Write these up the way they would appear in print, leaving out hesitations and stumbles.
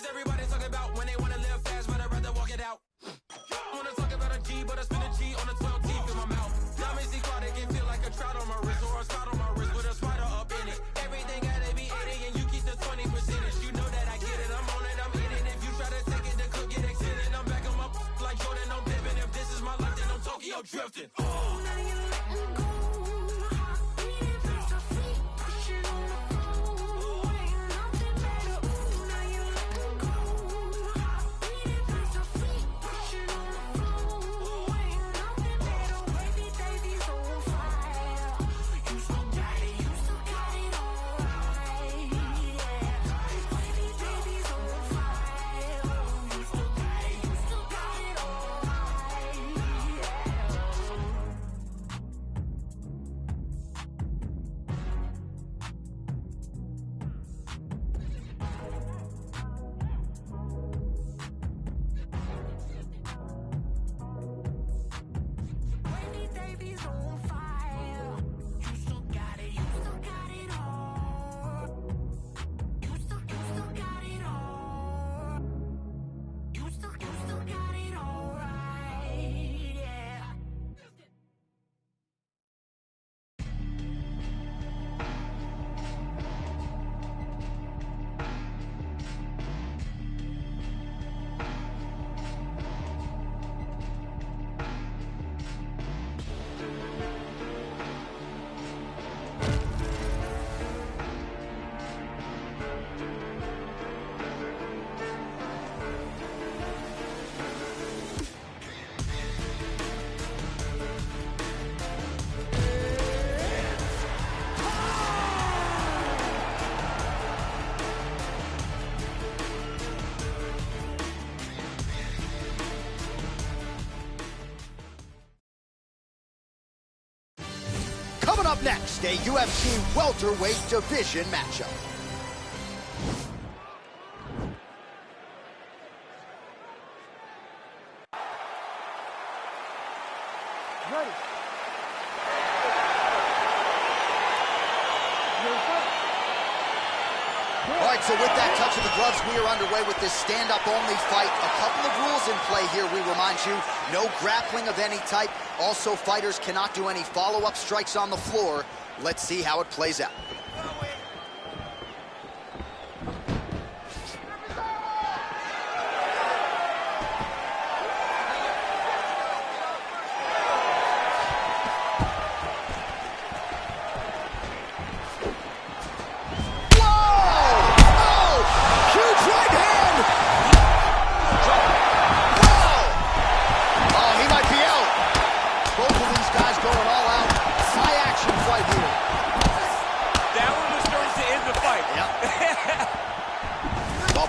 Everybody talking about when they wanna live fast, but I'd rather walk it out. Wanna talk about a G, but I spend a G on a 12 teeth in my mouth. Diamonds equatic can feel like a trout on my wrist or a spot on my wrist with a spider up in it. Everything gotta be 80 and you keep the 20%. You know that I get it, I'm on it, I'm in it. If you try to take it, the cook get extended. I'm back on my like Jordan, I'm pimping. If this is my life, then I'm Tokyo drifting. Coming up next, a UFC welterweight division matchup. Ready. All right, so with that touch of the gloves, we are underway with this stand-up only fight. A couple of rules in play here, we remind you. No grappling of any type. Also, fighters cannot do any follow-up strikes on the floor. Let's see how it plays out.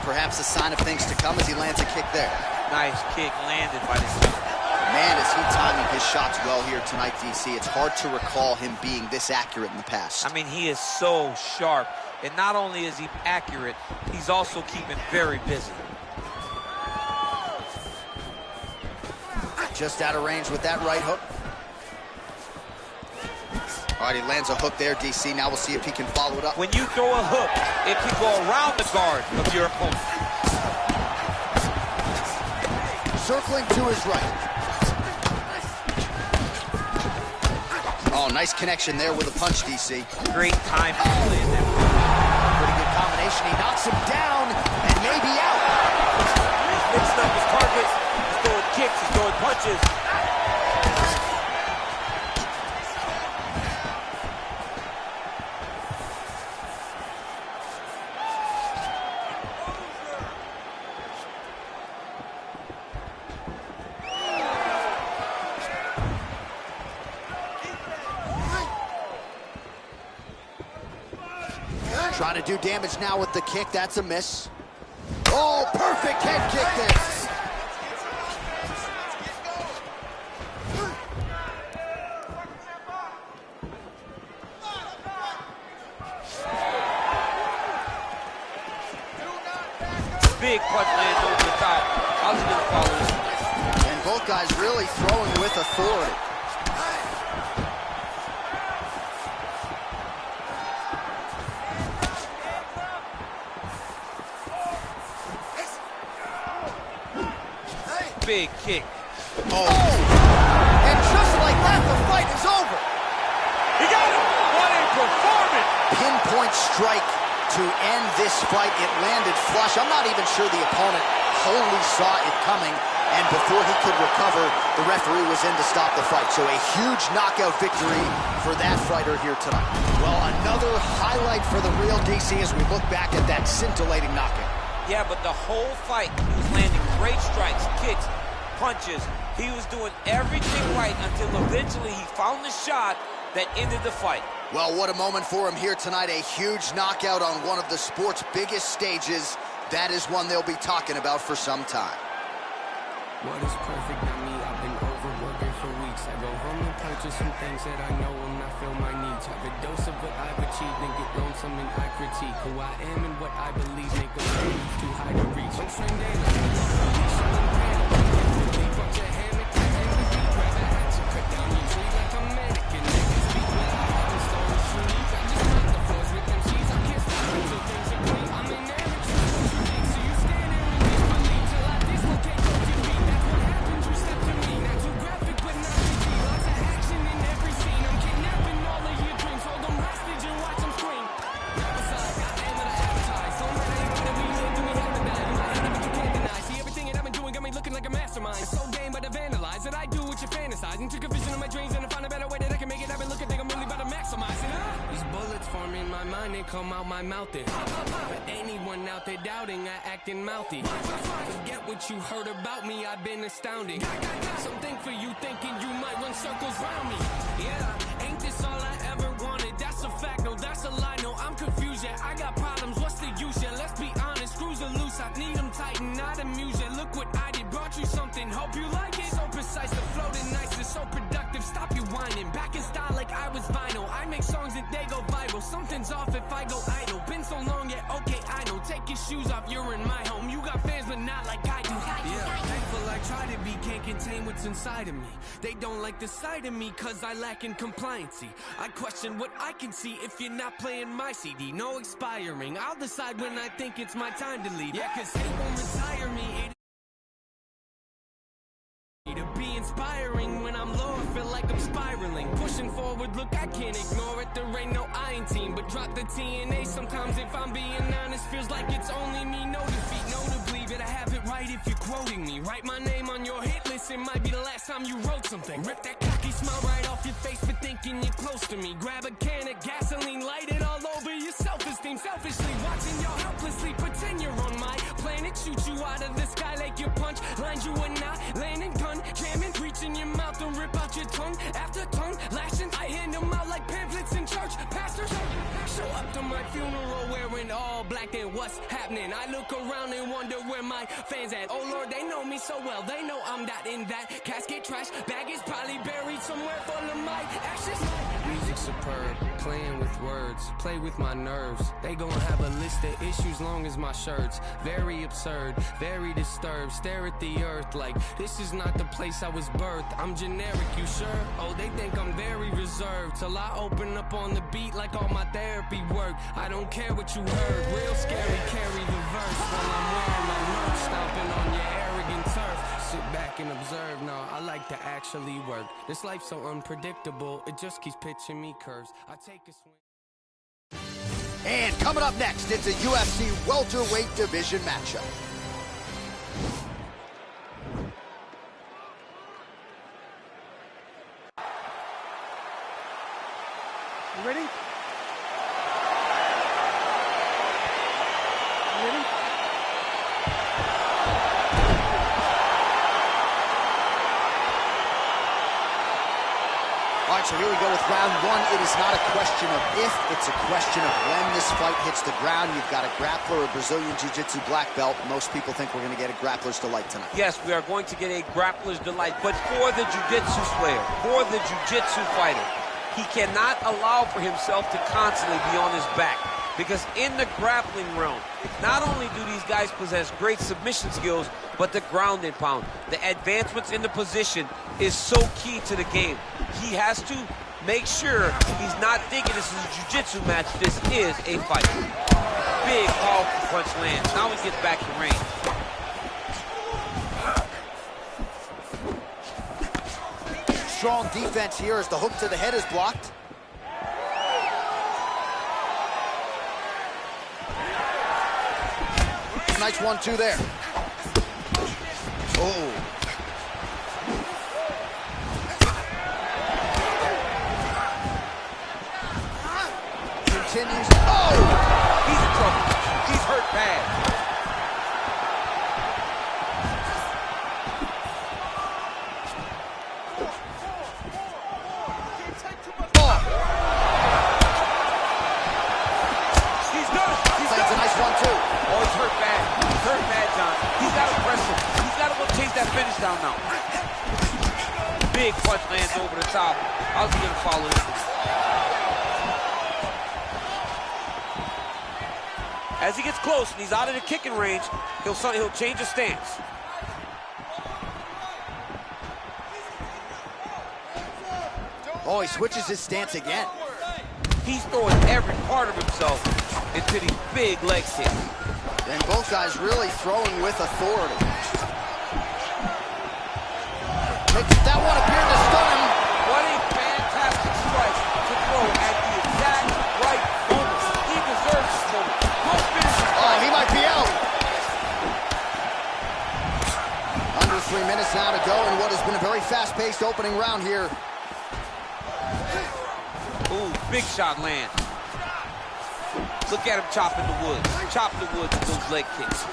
Perhaps a sign of things to come as he lands a kick there. Nice kick landed by this guy. Man, is he timing his shots well here tonight, DC. It's hard to recall him being this accurate in the past. I mean, he is so sharp. And not only is he accurate, he's also keeping very busy. Just out of range with that right hook. All right, he lands a hook there, DC. Now we'll see if he can follow it up. When you throw a hook, it can go around the guard of your opponent. Circling to his right. Oh, nice connection there with a punch, DC. Great time to play in there. Pretty good combination. He knocks him down and maybe out. He's mixing up his targets. He's throwing kicks. He's throwing punches. Trying to do damage now with the kick. That's a miss. Oh, perfect head kick there. Big punch lands over the top. How's he gonna follow this? And both guys really throwing with authority. Big kick. Oh! And just like that, the fight is over. He got him. What a performance! Pinpoint strike to end this fight. It landed flush. I'm not even sure the opponent wholly saw it coming, and before he could recover, the referee was in to stop the fight. So a huge knockout victory for that fighter here tonight. Well, another highlight for the real DC as we look back at that scintillating knockout. Yeah, but the whole fight, he was landing great strikes, kicks, punches. He was doing everything right until eventually he found the shot that ended the fight. Well, what a moment for him here tonight. A huge knockout on one of the sport's biggest stages. That is one they'll be talking about for some time. What is perfect on me? I've been overworking for weeks. I go home and purchase some things that I know will not fill my needs. Have a dose of what I've achieved and get lonesome and I critique who I am and what I believe make a man too high to reach. I'm trained daily. Bunch of hammock, grab a hatchet, cut down your tree like a mannequin. Niggas beat me like I was so unique. I just knock the floors with them cheese. I can't stop until things are clean. I'm in there and trust what you think. So you stand there and disbelieve till I dislocate what you beat. That's what happens, you step to me. Not too graphic, but not too deep. Lots of action in every scene. I'm kidnapping all of your dreams. Hold them hostage and watch them scream. Besides, I am what I advertise. Don't matter anything that we live, do we have to die? You might have it, but you can't deny. See, everything that I've been doing got me looking like a mastermind. It's so game, but I vandalize that I do what you fantasize. And took a vision of my dreams and I found a better way that I can make it happen. Look, I think I'm really about to maximize it. These bullets form in my mind, they come out my mouth. For anyone out there doubting, I acting mouthy. Forget what you heard about me, I've been astounding. Something for you thinking you might run circles round me. Yeah, ain't this all I ever wanted? That's a fact, no, that's a lie. No, I'm confused, yeah, I got problems, what's the use? Yeah, let's be honest, screws are loose, I need them tighten, not amuse. Yeah, look what I did, brought you something, hope you like it. So precise, the flow and nice is so productive, stop you whining. Back in style like I was vinyl, I make songs that they go viral. Something's off if I go idle, been so long, yeah, okay, I know. Take your shoes off, you're in my home. You got fans, but not like I do. Yeah, thankful I try to be, can't contain what's inside of me. They don't like the sight of me, cause I lack in compliancy. I question what I can see if you're not playing my CD. No expiring, I'll decide when I think it's my time to leave. Yeah, cause hate won't retire me. To be inspiring when I'm low, I feel like I'm spiraling. Pushing forward, look, I can't ignore it. There ain't no I in team, but drop the TNA. Sometimes if I'm being honest, feels like it's only me. No defeat, no to believe it. I have it right if you're quoting me. Write my name on your hit list, it might be the last time you wrote something. Rip that cocky smile right off your face for thinking you're close to me. Grab a can of gasoline, light it all over your self-esteem. Selfishly watching y'all helplessly pretend you're on my planet. Shoot you out of the sky like your punch. Lines you are not landing gun. Jamming, reaching your mouth and rip out your tongue. After tongue lashing, I hand them out like pamphlets in church. Pastors show up to my funeral wearing all black. Then what's happening? I look around and wonder where my fans at. Oh Lord, they know me so well. They know I'm not in that casket. Trash bag is probably buried somewhere full of my ashes. Music superb, playing with words, play with my nerves. They gon' have a list of issues long as my shirts. Very absurd, very disturbed. Stare at the earth like this is not the place I was birthed. I'm generic, you sure? Oh, they think I'm very reserved till I open up on the beat like all my therapy work. I don't care what you heard, real scary, carry the verse while I'm wearing my merch, stomping on your arrogant turf. Sit back and observe, no, I like to actually work. This life's so unpredictable, it just keeps pitching me curves. I take a swing. And coming up next, it's a UFC welterweight division matchup. You ready? You ready? All right, right, so here we go with round one. It is not a question of if, it's a question of when this fight hits the ground. You've got a grappler, a Brazilian Jiu-Jitsu black belt. Most people think we're going to get a grappler's delight tonight. Yes, we are going to get a grappler's delight, but for the Jiu-Jitsu player, for the Jiu-Jitsu fighter, he cannot allow for himself to constantly be on his back. Because in the grappling realm, not only do these guys possess great submission skills, but the ground and pound. The advancements in the position is so key to the game. He has to make sure he's not thinking this is a jiu-jitsu match. This is a fight. Big, powerful punch lands. Now he gets back to range. Strong defense here as the hook to the head is blocked. Nice 1-2 there. Oh. Continues. Oh! He's in trouble. He's hurt bad. Oh! He's done. He's Lands a nice 1-2. Oh, he's hurt bad. He's hurt bad, John. He's got to press him. He's got to go chase that finish down now. Big punch lands over the top. How's he going to follow this? As he gets close and he's out of the kicking range, he'll change his stance. Oh, he switches his stance again. He's throwing every part of himself into these big leg kicks. And both guys really throwing with authority. That one appeared to stun him. What a fantastic strike to throw at the exact right moment. He deserves this moment. Go finish this fight. Oh, he might be out. Under 3 minutes now to go in what has been a very fast-paced opening round here. Ooh, big shot lands. Look at him chopping the wood. Chop the wood with those leg kicks.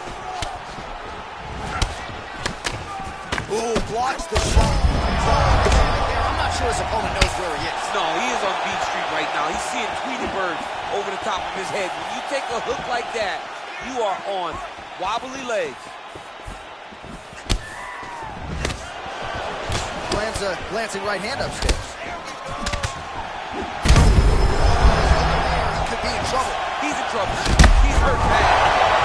Ooh, blocks the shot. I'm not sure his opponent knows where he is. No, he is on Beat Street right now. He's seeing Tweety Bird over the top of his head. When you take a hook like that, you are on wobbly legs. Lands a glancing right hand upstairs. Could be in trouble. He's in trouble. He's hurt bad.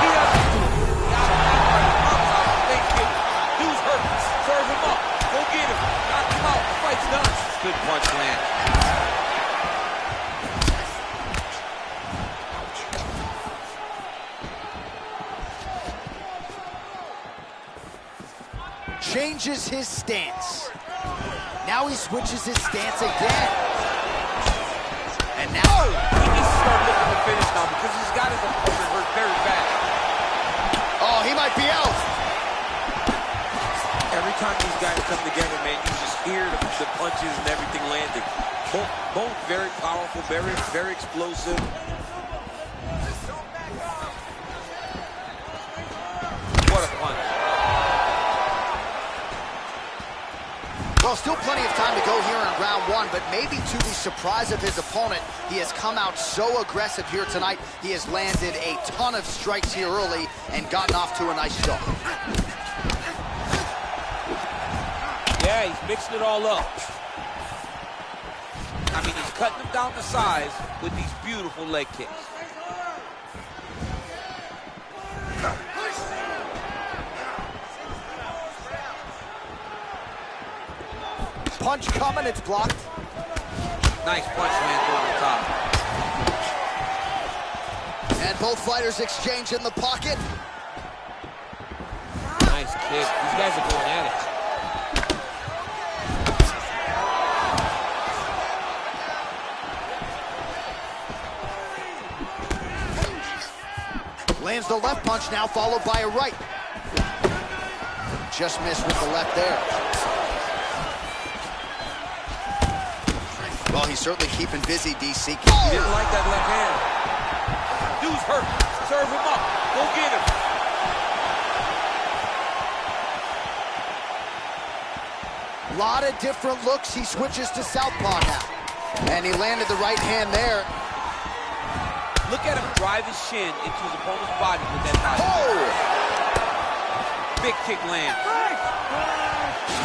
He doesn't do it. Got him out by the mouth out of Thanksgiving. Dude's hurt. Serve him up. Go get him. Knock him out. The fight's done. Good punch land. Changes his stance. Now he switches his stance again. And now He needs to start looking to finish now because he's got his opponent hurt very bad. oh, he might be out. Every time these guys come together, man, you just hear the punches and everything landing. Both very powerful, very explosive. What a punch. Well, still plenty of time to go here in round one, but maybe to the surprise of his opponent, he has come out so aggressive here tonight. He has landed a ton of strikes here early and gotten off to a nice start. Yeah, he's mixing it all up. I mean, he's cutting them down to size with these beautiful leg kicks. Punch coming, it's blocked. Nice punch lands over the top. And both fighters exchange in the pocket. Nice kick. These guys are going at it. Lands the left punch now, followed by a right. Just missed with the left there. Well, he's certainly keeping busy, DC. He didn't like that left hand. Dude's hurt. Serve him up. Go get him. A lot of different looks. He switches to southpaw now. And he landed the right hand there. Look at him drive his shin into his opponent's body with that high. Oh! Big kick lands.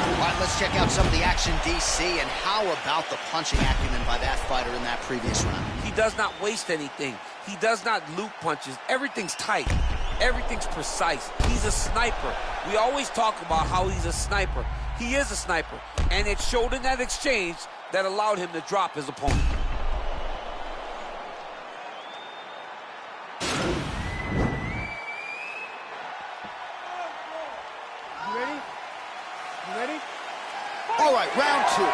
All right, let's check out some of the action, DC, and how about the punching acumen by that fighter in that previous round? He does not waste anything. He does not loop punches. Everything's tight. Everything's precise. He's a sniper. We always talk about how he's a sniper. He is a sniper, and it showed in that exchange that allowed him to drop his opponent. You ready? You ready? All right, round two.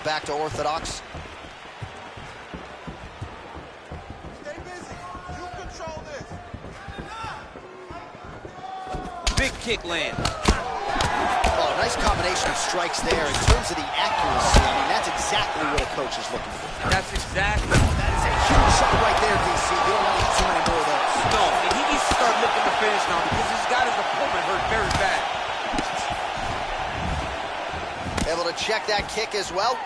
Back to orthodox. Stay busy. You control this. Big kick land. Oh, nice combination of strikes there. In terms of the accuracy, I mean, that's exactly what a coach is looking for. That's exactly. That is a huge shot right there, DC. You don't want to get too many more of those. No, and he needs to start looking to finish now because he's got his opponent hurt very bad. Able to check that kick as well.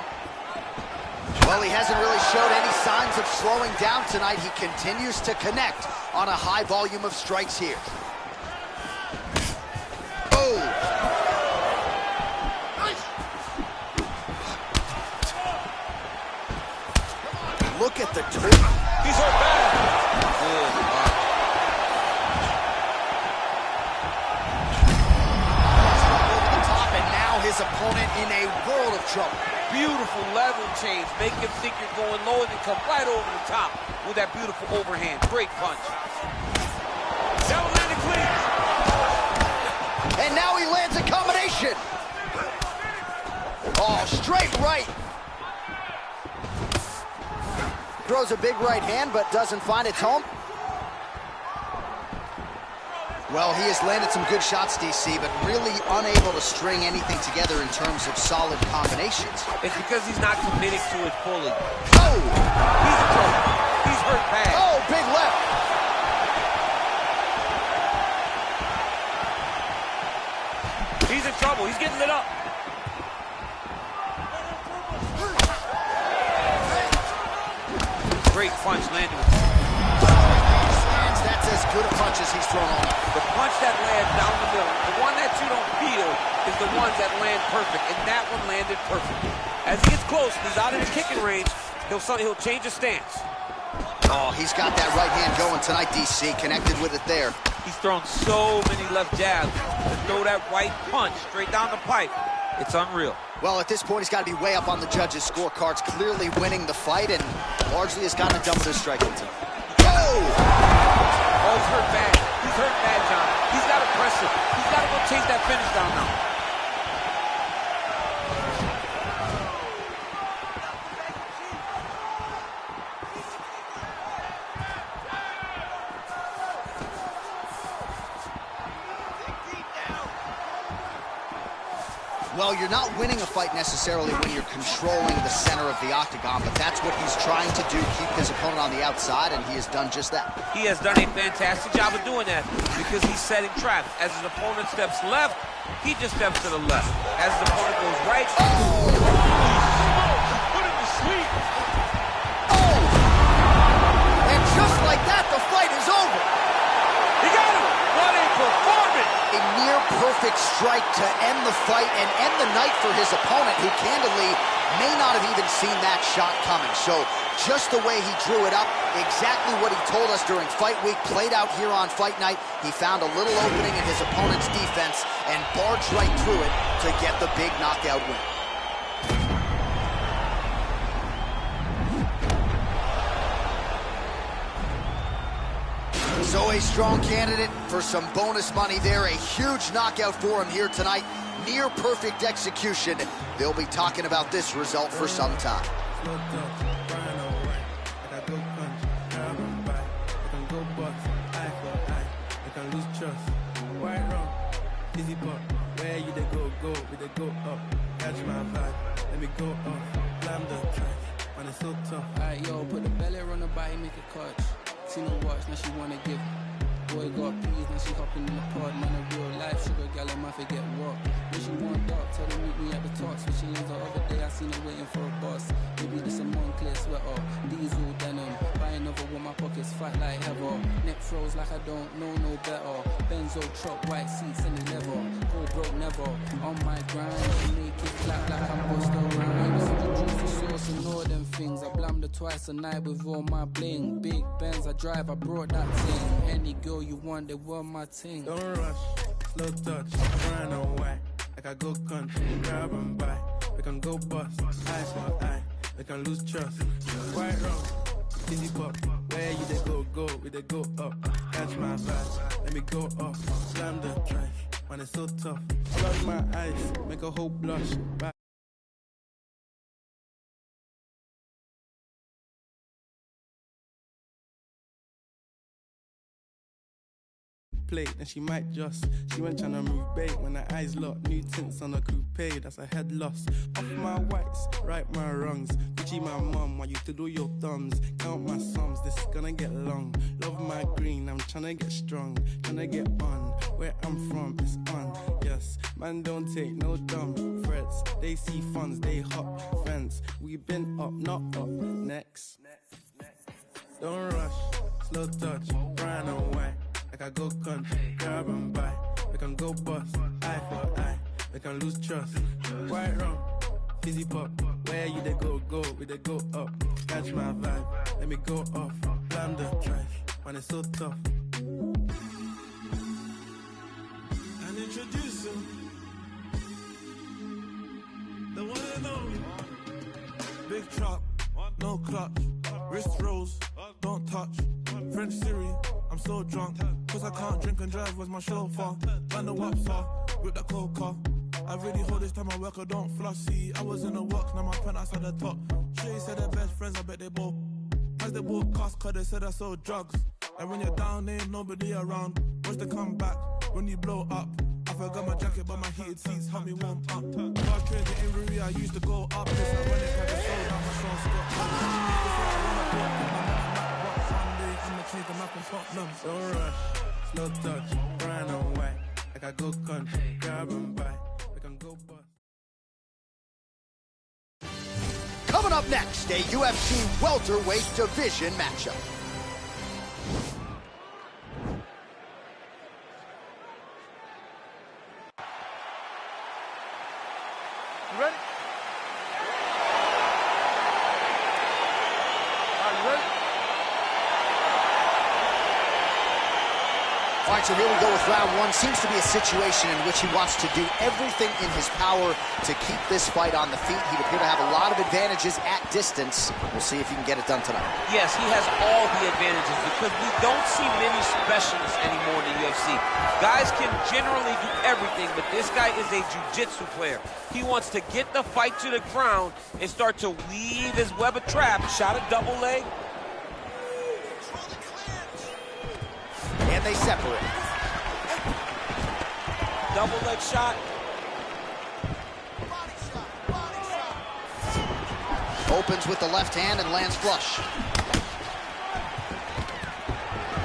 Well, he hasn't really showed any signs of slowing down tonight. He continues to connect on a high volume of strikes here. Oh! Look at the two. He's hurt bad. Good. Over the top, and now his opponent in a world of trouble. Beautiful level change. Make him think you're going low and then come right over the top with that beautiful overhand. Great punch. That was landed clean. And now he lands a combination. Oh, straight right. Throws a big right hand, but doesn't find its home. Well, he has landed some good shots, DC, but really unable to string anything together in terms of solid combinations. It's because he's not committing to it fully. Oh! He's in trouble. He's hurt bad. Oh, big left. He's in trouble. He's getting lit up. Great punch landed. That's as good a punch as he's thrown all night. The punch that lands down the middle, the one that you don't feel, is the ones that land perfect, and that one landed perfect. As he gets close, he's out of the kicking range, he'll change his stance. Oh, he's got that right hand going tonight, DC. Connected with it there. He's thrown so many left jabs to throw that right punch straight down the pipe. It's unreal. Well, at this point, he's got to be way up on the judges' scorecards, clearly winning the fight, and largely has gotten it done with his striking team. Oh! Oh, he's hurt bad. He's hurt bad, John. He's got to press it. He's got to go chase that finish down now. Well, you're not winning a fight necessarily when you're controlling the center of the octagon, but that's what he's trying to do, keep his opponent on the outside, and he has done just that. He has done a fantastic job of doing that because he's setting traps. As his opponent steps left, he just steps to the left. As his opponent goes right, put him to sleep. Oh! And just like that, the fight is over. He got him. What a performance. A near-perfect strike to end the fight and end the night for his opponent, who candidly may not have even seen that shot coming. So just the way he drew it up, exactly what he told us during fight week, played out here on fight night. He found a little opening in his opponent's defense and barged right through it to get the big knockout win. So a strong candidate for some bonus money there. A huge knockout for him here tonight. Near perfect execution. They'll be talking about this result for some time. Alright, yo, put the belly on the body, make a clutch. See no watch, now she wanna give. boy got peas, now she hopping in the pod. Man, a real life sugar gal, I might forget what. When she want dark, tell her meet me at the top. Switching lanes the other day, I seen her waiting for a bus. Maybe this a Moncler sweater, diesel denim. Buy another one, my pockets fat like heather. Neck froze like I don't know no better. Benzo truck, white seats, any leather. Go broke never, on my grind. Make it clap like I'm Busta Rhymes. Juicy sauce and all them things. I blammed her twice a night with all my bling. Big Benz I drive, I brought that thing. Any girl you want, they want my ting. Don't rush, slow touch, run away. Like I go country, grab and buy. We can go bust, eye for eye. We can lose trust. Quite wrong, easy pop. Where you they go, we they go up. Catch my vibe, let me go up. Slam the trash, man it's so tough. Flood my eyes, make a whole blush. Back. Plate, then she might just. She went tryna move bait when her eyes locked. New tints on a coupe, that's a head loss. Off my whites, right my wrongs. Gucci my mum, while you to do your thumbs. Count my sums, this is gonna get long. Love my green, I'm tryna get strong. Tryna get on, where I'm from, it's on. Yes, man don't take no dumb threats. They see funds, they hop fence. We been up, not up, next. Don't rush, slow touch, run away. Like I go country, grab and buy. We can go bust, eye for eye. We can lose trust. Quite wrong, easy pop. Where you they go, we they go up. Catch my vibe, let me go off. Blam the trash, man it's so tough. And introduce him, the one and only. Big truck, no clutch. Wrist rolls, don't touch. French Siri, I'm so drunk. Cause I can't drink and drive, where's my chauffeur? Find the wapsa, with the coca. I really hold this time I work, I don't flossy. I was in the work, now my penthouse at the top. Shay said they're best friends, I bet they both. As they both cost, cause they said I sold drugs. And when you're down, there ain't nobody around. What's the comeback when you blow up? I forgot my jacket, but my heated seats help me warm up. Last train getting Riri, I used to go up. This I run it, had to slow down my Sean Scott. Before I run up, change the map and Tottenham. Don't rush, slow touch, run away. Like I go country, grab and buy. We can go bust. Coming up next, a UFC welterweight division matchup. You ready? Are you ready? All right, so here we go with round one. Seems to be a situation in which he wants to do everything in his power to keep this fight on the feet. He'd appear to have a lot of advantages at distance. We'll see if he can get it done tonight. Yes, he has all the advantages because we don't see many specialists anymore in the UFC. Guys can generally do everything, but this guy is a jiu-jitsu player. He wants to get the fight to the ground and start to weave his web of traps. Shot a double leg. And they separate. Double leg shot. Opens with the left hand and lands flush.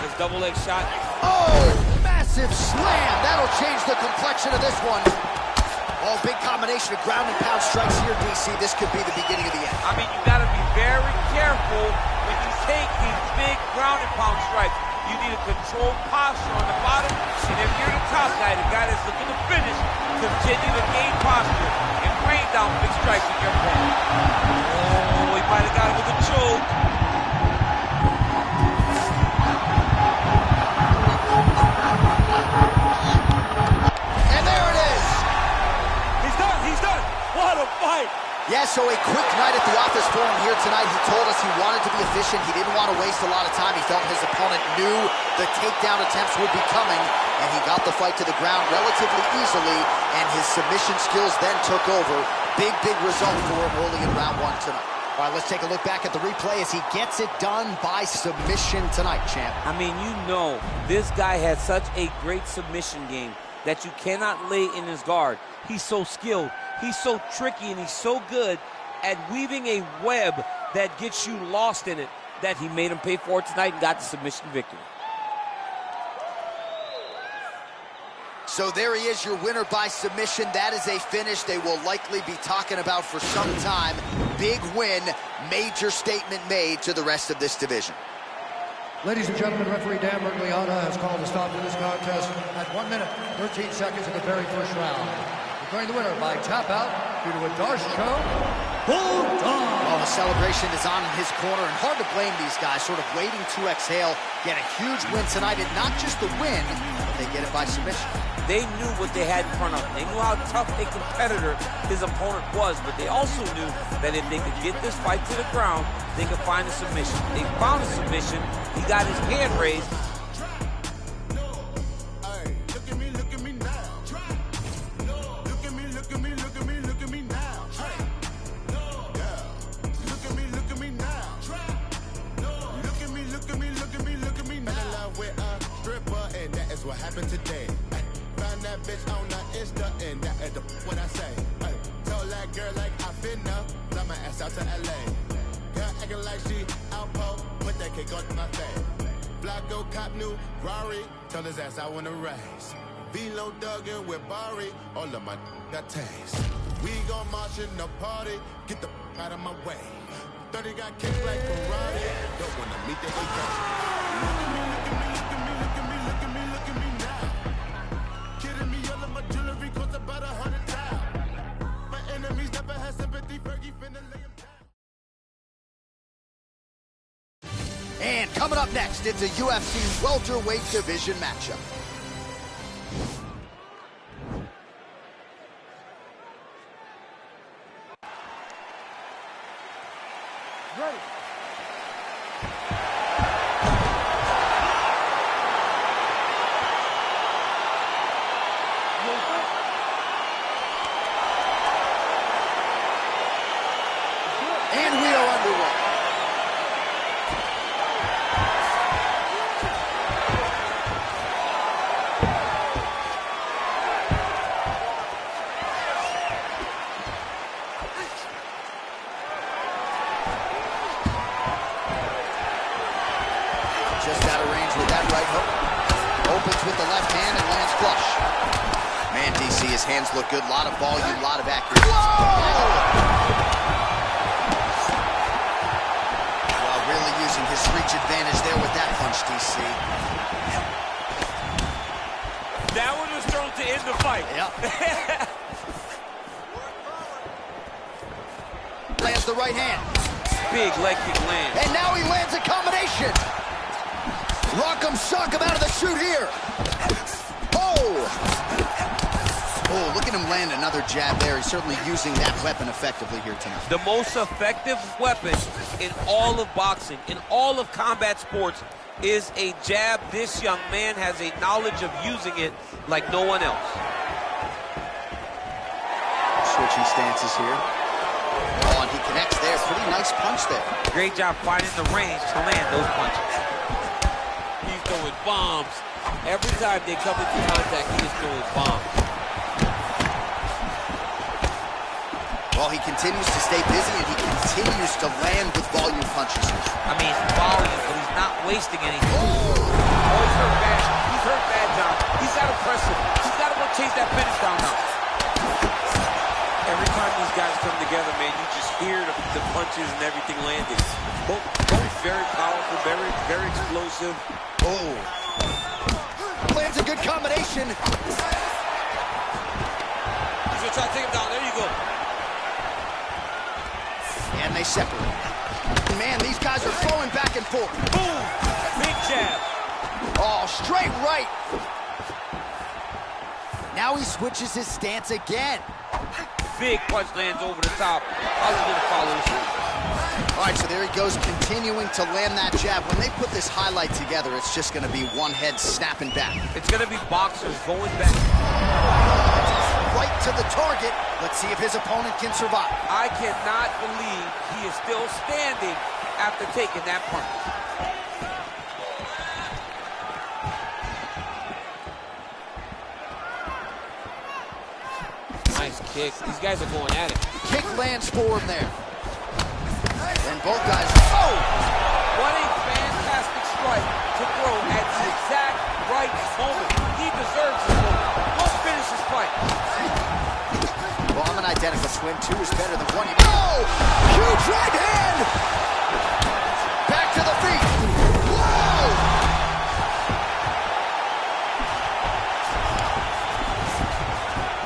His double leg shot. Oh, massive slam. That'll change the complexion of this one. Oh, big combination of ground and pound strikes here, DC. This could be the beginning of the end. I mean, you got to be very careful when you take these big ground and pound strikes. You need a controlled posture on the bottom, and if you're the top guy, the guy that's looking to finish, continue to gain posture and rain down big strikes in your opponent. Oh, he might have got him with a choke. And there it is. He's done. He's done. What a fight. Yeah, so a quick night at the office for him here tonight. He told us he wanted to be efficient. He didn't want to waste a lot of time. He felt his opponent knew the takedown attempts would be coming, and he got the fight to the ground relatively easily, and his submission skills then took over. Big result for him early in round one tonight. All right, let's take a look back at the replay as he gets it done by submission tonight, champ. I mean, you know, this guy has such a great submission game that you cannot lay in his guard. He's so skilled, he's so tricky, and he's so good at weaving a web that gets you lost in it that he made him pay for it tonight and got the submission victory. So there he is, your winner by submission. That is a finish they will likely be talking about for some time. Big win, major statement made to the rest of this division. Ladies and gentlemen, referee Dan Bergliana has called a stop to this contest at 1 minute, 13 seconds of the very first round. Declaring the winner by tap out due to a Darce choke, Botte. Well, the celebration is on in his corner, and hard to blame these guys, sort of waiting to exhale, get a huge win tonight, and not just the win, but they get it by submission. They knew what they had in front of them. They knew how tough a competitor his opponent was, but they also knew that if they could get this fight to the ground, they could find a submission. They found a submission. He got his hand raised. What happened today? Ay, found that bitch on the Insta, and that is what I say. Ay, told that girl like I finna fly my ass out to LA. Girl acting like she outpost, put that cake on my face. Flacco cop new Rari, tell his ass I wanna race. Velo Duggan with Barry, all of my got taste. We gon' march in the party, get the out of my way. 30 got kicked like Ferrari, don't wanna meet the AK. Look at me, look at me, look at me, look at me, look at me, look at me now. Kidding me, all of my jewelry costs about 100,000. My enemies never had sympathy, Fergie finna lay him down. And coming up next, it's a UFC welterweight division matchup. Ready. And we are underway. Just out of range with that right hook. Opens with the left hand and lands flush. Man, DC, his hands look good. A lot of volume, a lot of accuracy. Well, really using his reach advantage there with that punch, DC. That one was thrown to end the fight. Yep. Lands the right hand. Big leg kick land. And now he lands a combination. Rock'em sock'em out of the chute here. Oh! Oh, look at him land another jab there. He's certainly using that weapon effectively here tonight. The most effective weapon in all of boxing, in all of combat sports, is a jab. This young man has a knowledge of using it like no one else. Switching stances here. Oh, and he connects there. Pretty nice punch there. Great job finding the range to land those punches. He's throwing bombs. Every time they come into contact, he is throwing bombs. Well, he continues to stay busy, and he continues to land with volume punches. I mean, volume, but he's not wasting anything. Oh, he's hurt bad. He's hurt bad, John. He's got to press him. He's got to go chase that finish down now. Every time these guys come together, man, you just hear the punches and everything landing. Both very powerful, very explosive. Oh. Lands a good combination. He's gonna try to take him down. There you go. And they separate. Man, these guys are throwing back and forth. Boom! Big jab. Oh, straight right. Now he switches his stance again. Big punch lands over the top. How's he gonna follow this one? All right, so there he goes, continuing to land that jab. When they put this highlight together, it's just going to be one head snapping back. It's gonna be boxers going back. Right to the target. Let's see if his opponent can survive. I cannot believe he is still standing after taking that punch. Nice kick. These guys are going at it. Kick lands for him there. And both guys, oh! What a fantastic strike to throw at the exact right moment. He deserves this moment. when two is better than one. Oh! Huge right hand! Back to the feet. Whoa!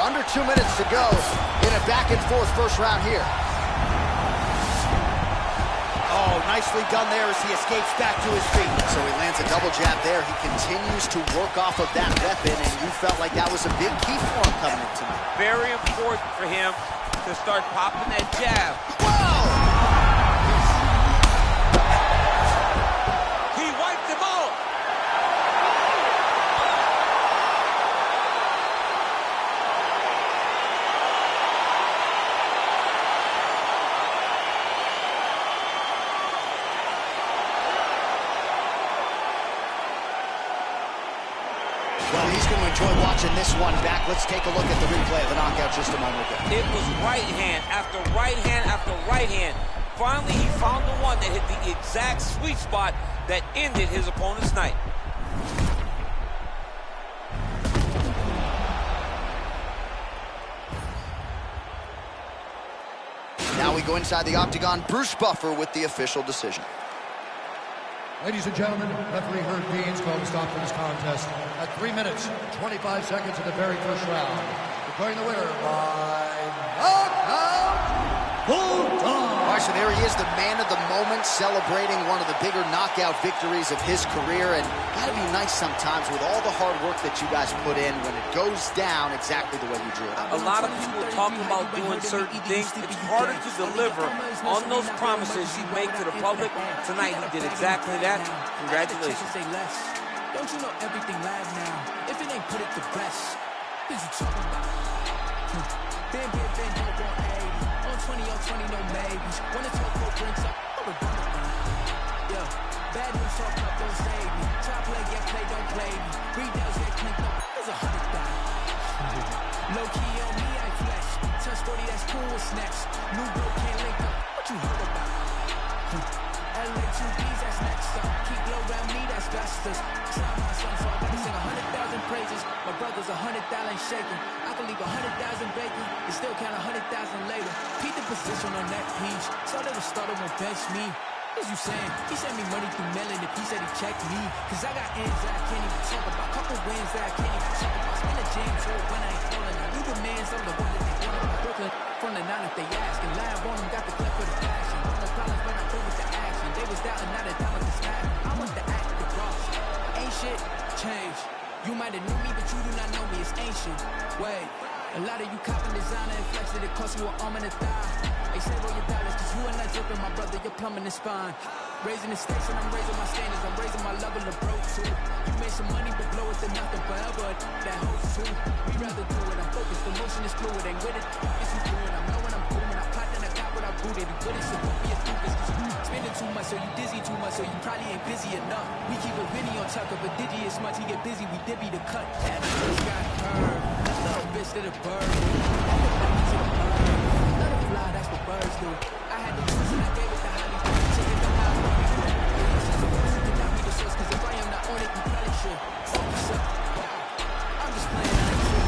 Under 2 minutes to go in a back-and-forth first round here. Oh, nicely done there as he escapes back to his feet. So he lands a double jab there. He continues to work off of that weapon, and you felt like that was a big key for him coming in tonight. Very important for him to start popping that jab. Whoa! He wiped him out. Well, he's going to enjoy watching this one back. Let's take a look at the replay of the knockout just a moment ago. It was right hand after right hand after right hand. Finally, he found the one that hit the exact sweet spot that ended his opponent's night. Now we go inside the octagon. Bruce Buffer with the official decision. Ladies and gentlemen, referee Herb Dean's called to stop for this contest at 3 minutes, 25 seconds of the very first round. Declaring the winner by knockout, Botte. All right, so there he is, the man of the moment, celebrating one of the bigger knockout victories of his career. And gotta be nice sometimes with all the hard work that you guys put in when it goes down exactly the way you drew it up. A lot of people talk about doing certain things. It's harder to deliver on those promises you make to the public. Tonight, he did exactly that. Congratulations. Don't you know everything live now? If it ain't put it to rest, what you talking about? Been, hope on 80. On 20, on 20, no maybes. When the talk brings up, I'm a bummer. Yeah, bad news talk up, don't save me. Try play, get play, don't play me. Rebounds get clinked up, there's 100,000. Low key on me, I flex. Touch 40, that's cool, what's next? New bro can't link up, what you heard about? LA 2Bs, that's next up. Keep low around me, that's bestest. Sign my son, so I gotta sing 100,000 praises. My brother's 100,000 shaking. I can leave 100,000 baking and still count 100,000 later. Keep the position on that piece. So they was started won't bench me. What you saying? He sent me money through mailing if he said he checked me. Cause I got ends that I can't even talk about. Couple wins that I can't even talk about. Spin a jam tour when I ain't falling. I do the mans, I'm the one that they want in Brooklyn. From the 9 if they ask. And live on them, got the clip for the fashion. No problems when I go with the action. They was doubting, now they down with the smack. I want the act, the boss. Ain't shit, change. You might have knew me, but you do not know me. It's ancient. Wait, a lot of you copping designer and flexing. It cost you an arm and a thigh. They save all your dollars, cause you are not dripping, my brother. You're plumbing the spine. Raising the stakes and I'm raising my standards. I'm raising my level of broke too. You made some money, but blow it to nothing forever. That holds too. We rather do it. I'm focused. The motion is fluid. Ain't with it. It's you doing. I know when I'm booming. I popped and I got what I booted. You with it, so don't be a doofus. Cause you spending too much, so you dizzy too much, so you probably ain't busy enough. We keep a Vinny on tucker, but Diddy is much. He get busy, we divvy the cut. That just got curved. That little bitch to the bird. That the baby to the bird. Let it fly, that's what birds do. I had the choice and I gave it to Holly. Chicken the high. Cause if I am not on it, you probably should. Focus up. I'm just playing, I ain't sure.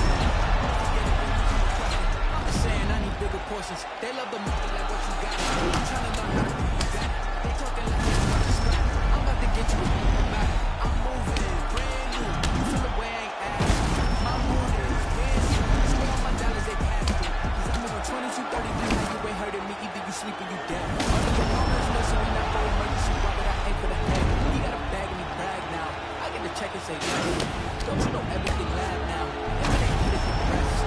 I'm just saying I need bigger portions. They love the money like what you got. I'm trying to learn how to do you got. They talking like it's about to scrap. I'm about to get you back. I'm moving, brand new. You feel the way I ain't asking. My mood is brand new. Spend all my dollars, they pass through. Cause I'm moving 22, 30 now you ain't hurting me. Either you sleep or you dead. All of your partners know, so we not for emergency. Why would I aim for the head? He got a bag and he brag now. I get to check and say yes. Don't you know everything live now? If it ain't put it to rest.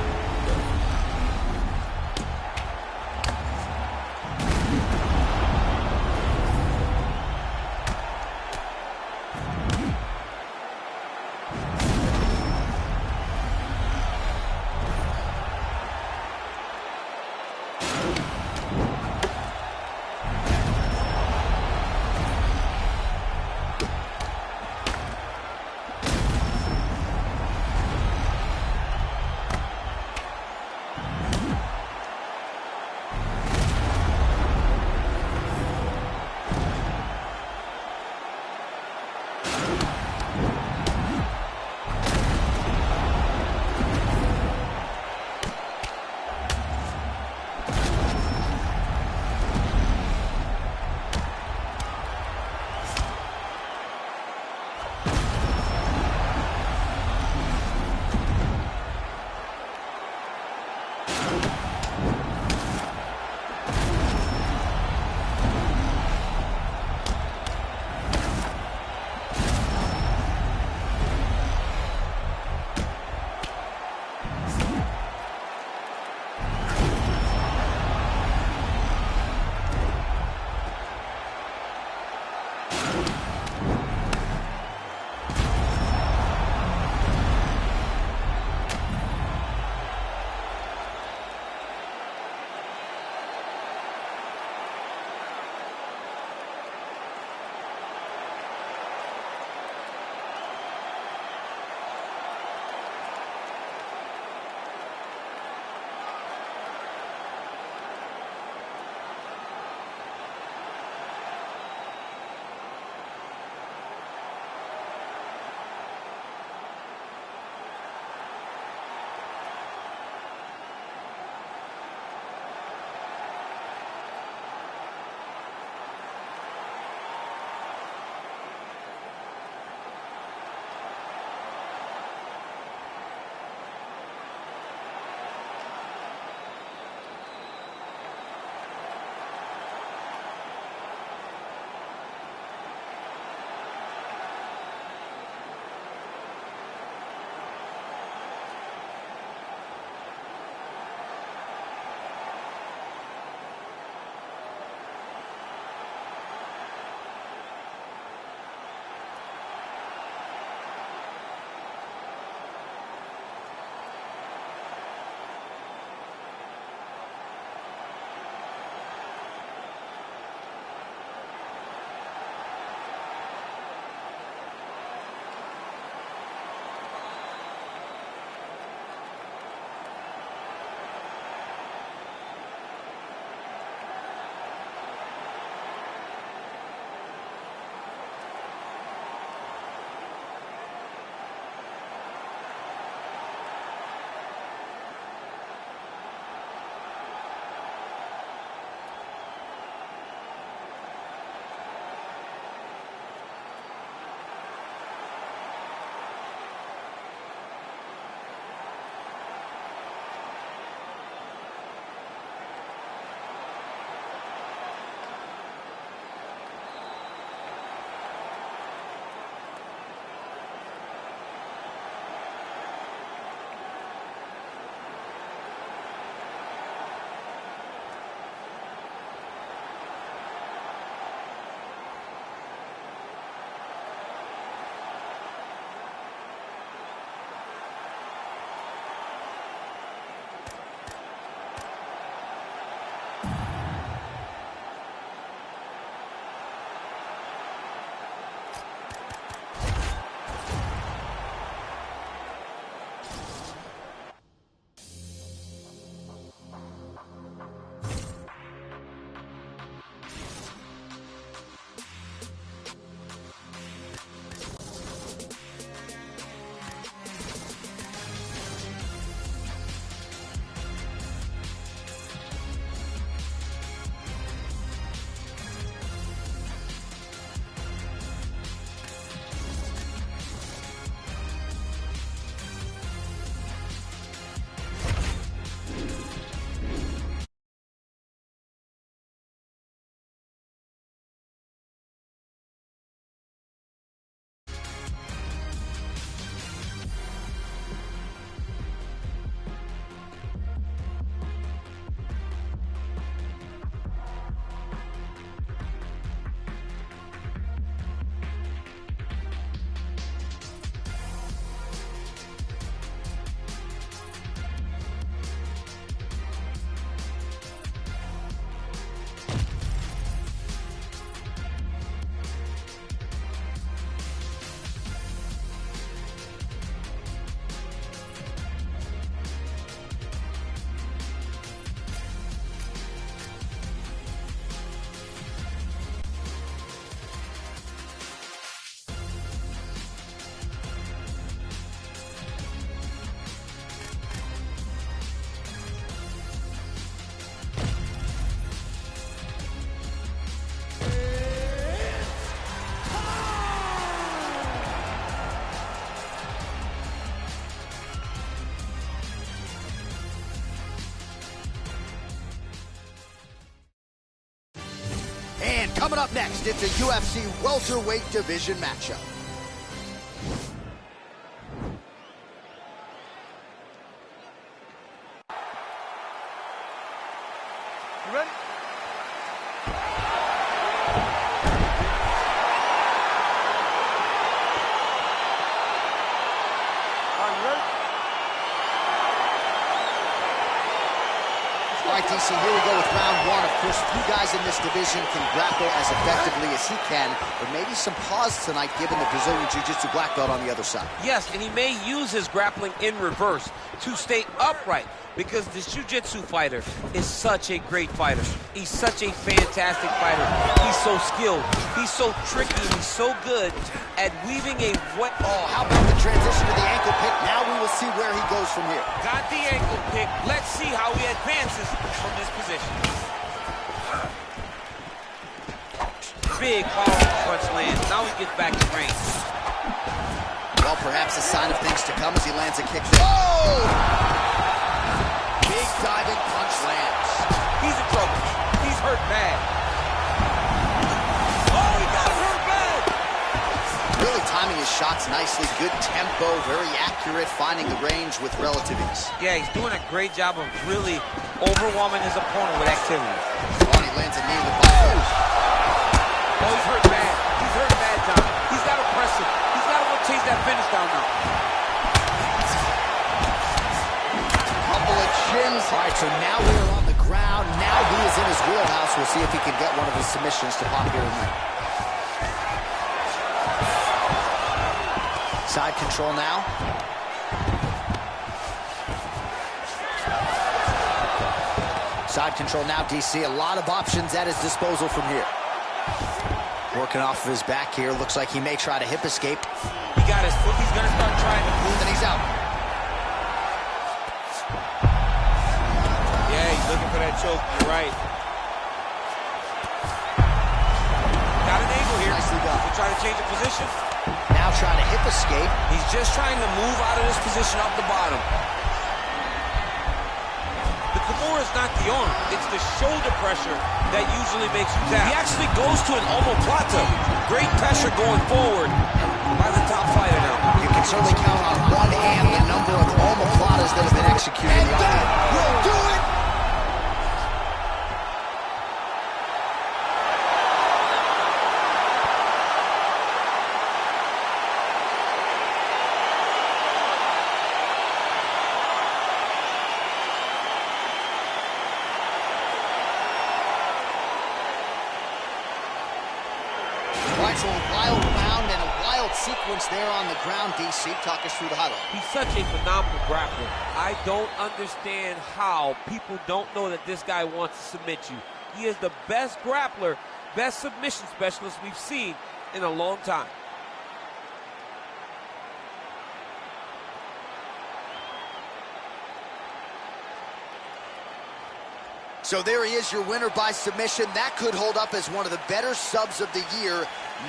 And coming up next, it's a UFC welterweight division matchup. You ready? Are you ready? All right, DC, here we go with round one. Of course, few guys in this division can grapple as effectively as he can, but maybe some pause tonight given the Brazilian Jiu-Jitsu black belt on the other side. Yes, and he may use his grappling in reverse to stay upright, because this jiu-jitsu fighter is such a great fighter. He's such a fantastic fighter. He's so skilled. He's so tricky. He's so good at weaving a what? Oh, how about the transition to the ankle pick? Now we will see where he goes from here. Got the ankle pick. Let's see how he advances from this position. Big, powerful punch lands. Now he gets back in range. Well, perhaps a sign of things to come as he lands a kick. Oh! Big diving punch lands. He's in trouble. He's hurt bad. Oh, he got hurt bad. Really timing his shots nicely. Good tempo, very accurate, finding the range with relative ease. Yeah, he's doing a great job of really overwhelming his opponent with activity. Oh, he lands a knee with the ball. Oh, he's hurt bad. He's hurt bad, John. He's got to press it. He's got to go chase that finish down now. Couple of chins. All right, so now we're on the ground. Now he is in his wheelhouse. We'll see if he can get one of his submissions to pop here tonight. Side control now. Side control now, DC. A lot of options at his disposal from here. Working off of his back here. Looks like he may try to hip escape. He got his foot. He's going to start trying to move. And he's out. Yeah, he's looking for that choke. You're right. Got an angle here. Nicely done. He's trying to change the position. Now trying to hip escape. He's just trying to move out of this position off the bottom. The Kimura is not the arm. It's the shoulder pressure that usually makes you tap. He actually goes to an omoplata. Great pressure going forward by the top fighter now. You can certainly count on one hand the number of omoplatas that have been executed. And that will do it! So a wild round and a wild sequence there on the ground, DC. Talk us through the highlight. He's such a phenomenal grappler. I don't understand how people don't know that this guy wants to submit you. He is the best grappler, best submission specialist we've seen in a long time. So there he is, your winner by submission. That could hold up as one of the better subs of the year.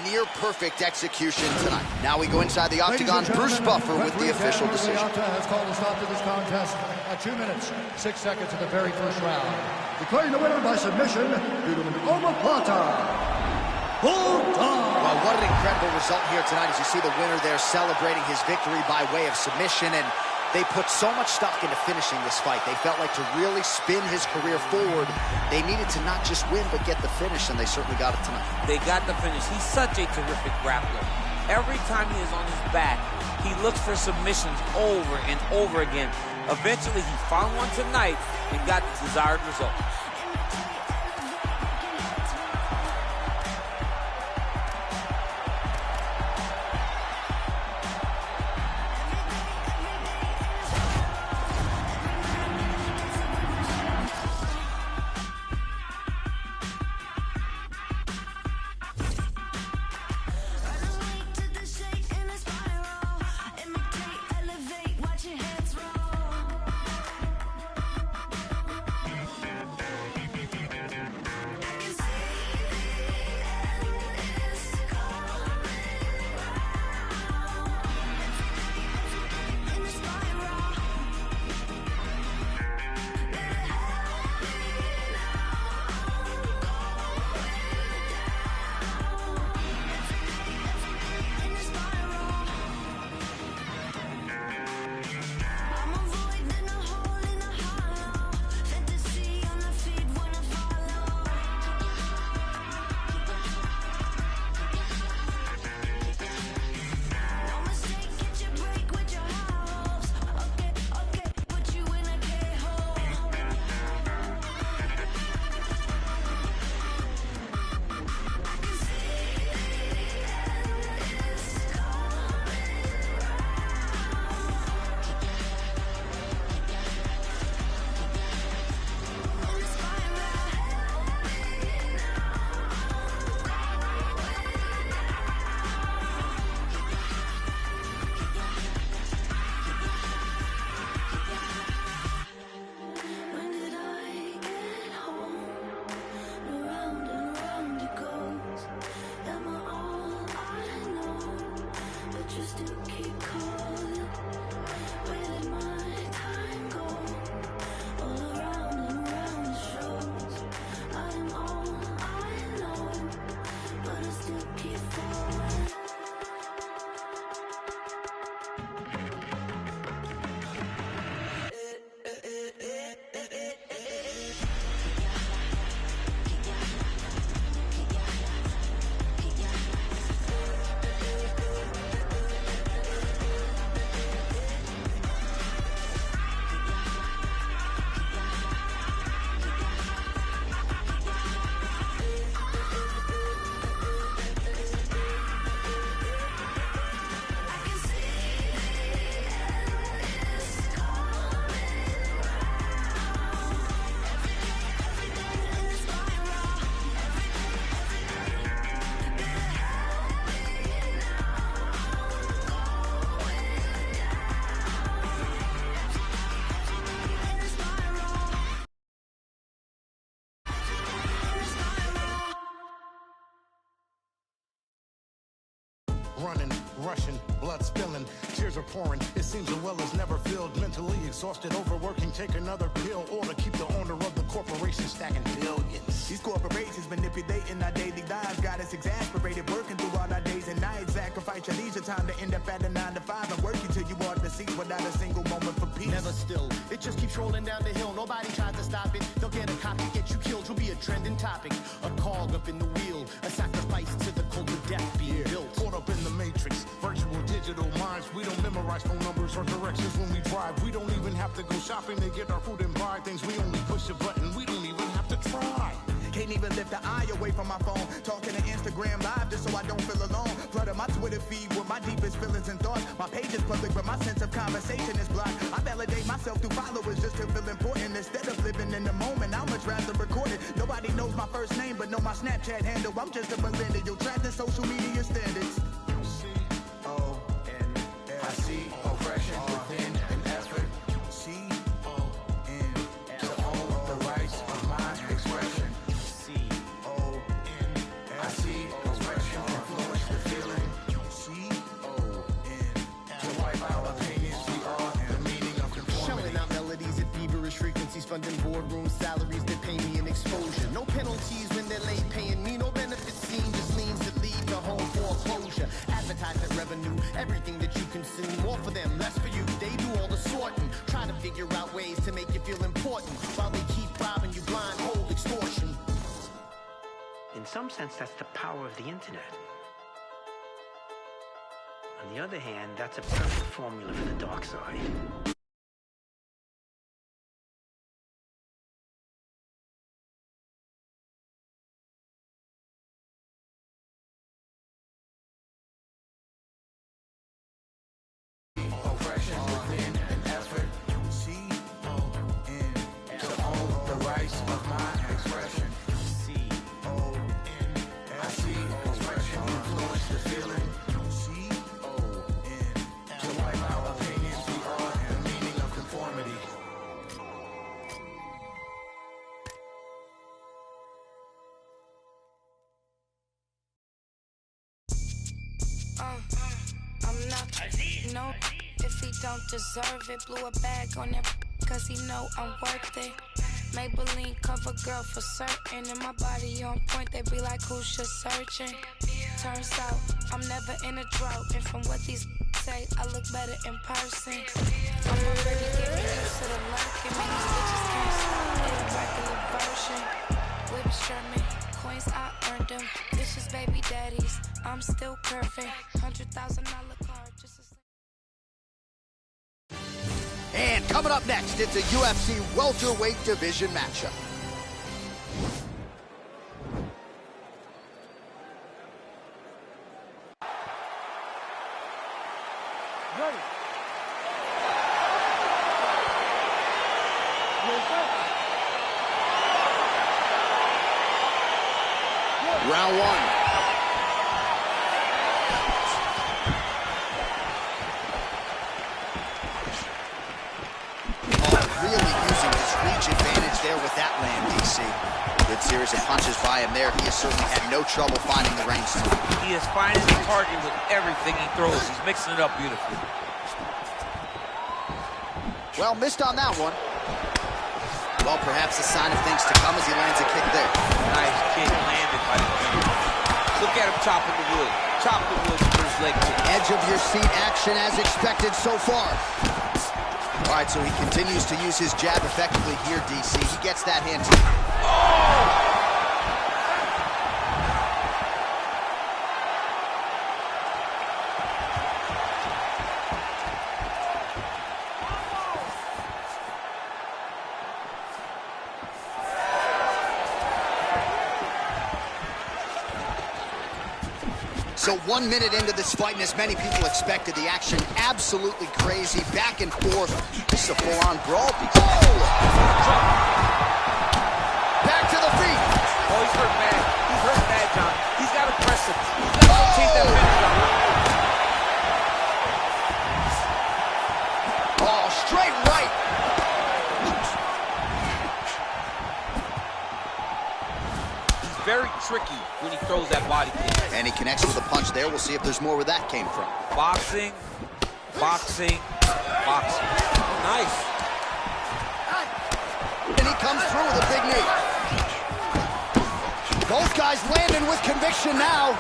Near perfect execution tonight. Now we go inside the octagon. Bruce Buffer with the official decision. Has called a stop to this contest at 2 minutes, 6 seconds of the very first round. Declaring the winner by submission due to an omoplata. Well, what an incredible result here tonight as you see the winner there celebrating his victory by way of submission, and they put so much stock into finishing this fight. They felt like to really spin his career forward, they needed to not just win, but get the finish, and they certainly got it tonight. They got the finish. He's such a terrific grappler. Every time he is on his back, he looks for submissions over and over again. Eventually, he found one tonight and got the desired result. running, rushing, blood spilling, tears are pouring. It seems the well is never filled. Mentally exhausted, overworking, take another pill, or to keep the owner of the corporation stacking billions. These corporations manipulating our daily lives got us exasperated, working through all our days and nights. Sacrifice your leisure time to end up at a 9 to 5 and working till you are deceased without a single moment for peace. Never still, it just keeps rolling down the hill. Nobody tries to stop it. They'll get a copy, get you killed. You'll be a trending topic, a cog up in the wheel, a sacrifice to the cult of death being built. Caught up in the matrix, virtual digital minds. We don't memorize phone numbers or directions when we drive. We don't even have to go shopping to get our food and buy things. We only push a button. We don't even have to try. Can't even lift the eye away from my phone. Talking to Instagram live just so I don't feel alone. Flooding my Twitter feed with my deepest feelings and thoughts. My page is public, but my sense of conversation is blocked. I validate myself through followers just to feel important. Instead of living in the moment, I'd much rather record it. Nobody knows my first name, but know my Snapchat handle. I'm just a millennial, trapped in social media standards. I see oppression within an effort. C-O-N to own the rights of my expression. C-O-N I see oppression influence the feeling. C-O-N To wipe out opinions, we are the meaning of conformity. Shelling out melodies at feverish frequencies, funding boardroom salaries that pay me an exposure. No penalties when they're late paying me, no benefits seen, just means that lead to home foreclosure. Advertisement revenue, everything that you consume, more for them, less for you. They do all the sorting, try to figure out ways to make you feel important, while they keep robbing you blind, hold extortion. In some sense, that's the power of the internet. On the other hand, that's a perfect formula for the dark side. Oppression within an effort. C-O-N To own the rights of my expression. C-O-N I see oppression influence the feeling. C-O-N To wipe out opinions, we are the meaning of conformity. I'm not no if he don't deserve it. Blew a bag on that cause he know I'm worth it. Maybelline cover girl for certain, and my body on point. They be like, who's just searching? Turns out I'm never in a drought, and from what these say, I look better in person. I'm already getting used to the lurking. Man, these bitches can't stop it. A regular version. Whips Sherman, coins I earned them. Vicious baby daddies, I'm still curving. $100,000 card, just a And coming up next, it's a UFC welterweight division matchup. Ready. Round one. Really using his reach advantage there with that land, DC. Good series of punches by him there. He has certainly had no trouble finding the range. He is finding the target with everything he throws. He's mixing it up beautifully. Well, missed on that one. Well, perhaps a sign of things to come as he lands a kick there. Nice kick landed by the trainer. Look at him chopping the wood. Chop the wood for his leg kick. Edge of your seat action as expected so far. All right, so he continues to use his jab effectively here, DC. He gets that hand. Oh! So 1 minute into this fight, and as many people expected, the action absolutely crazy, back and forth. This is a full-on brawl. Oh! Back to the feet. Oh, he's hurt bad. He's hurt bad, John. He's got to press him. He's got to take that finish on him. Oh, straight right. very tricky when he throws that body kick. And he connects with a punch there. We'll see if there's more where that came from. Boxing, boxing, boxing. Nice. And he comes through with a big knee. Both guys landing with conviction now.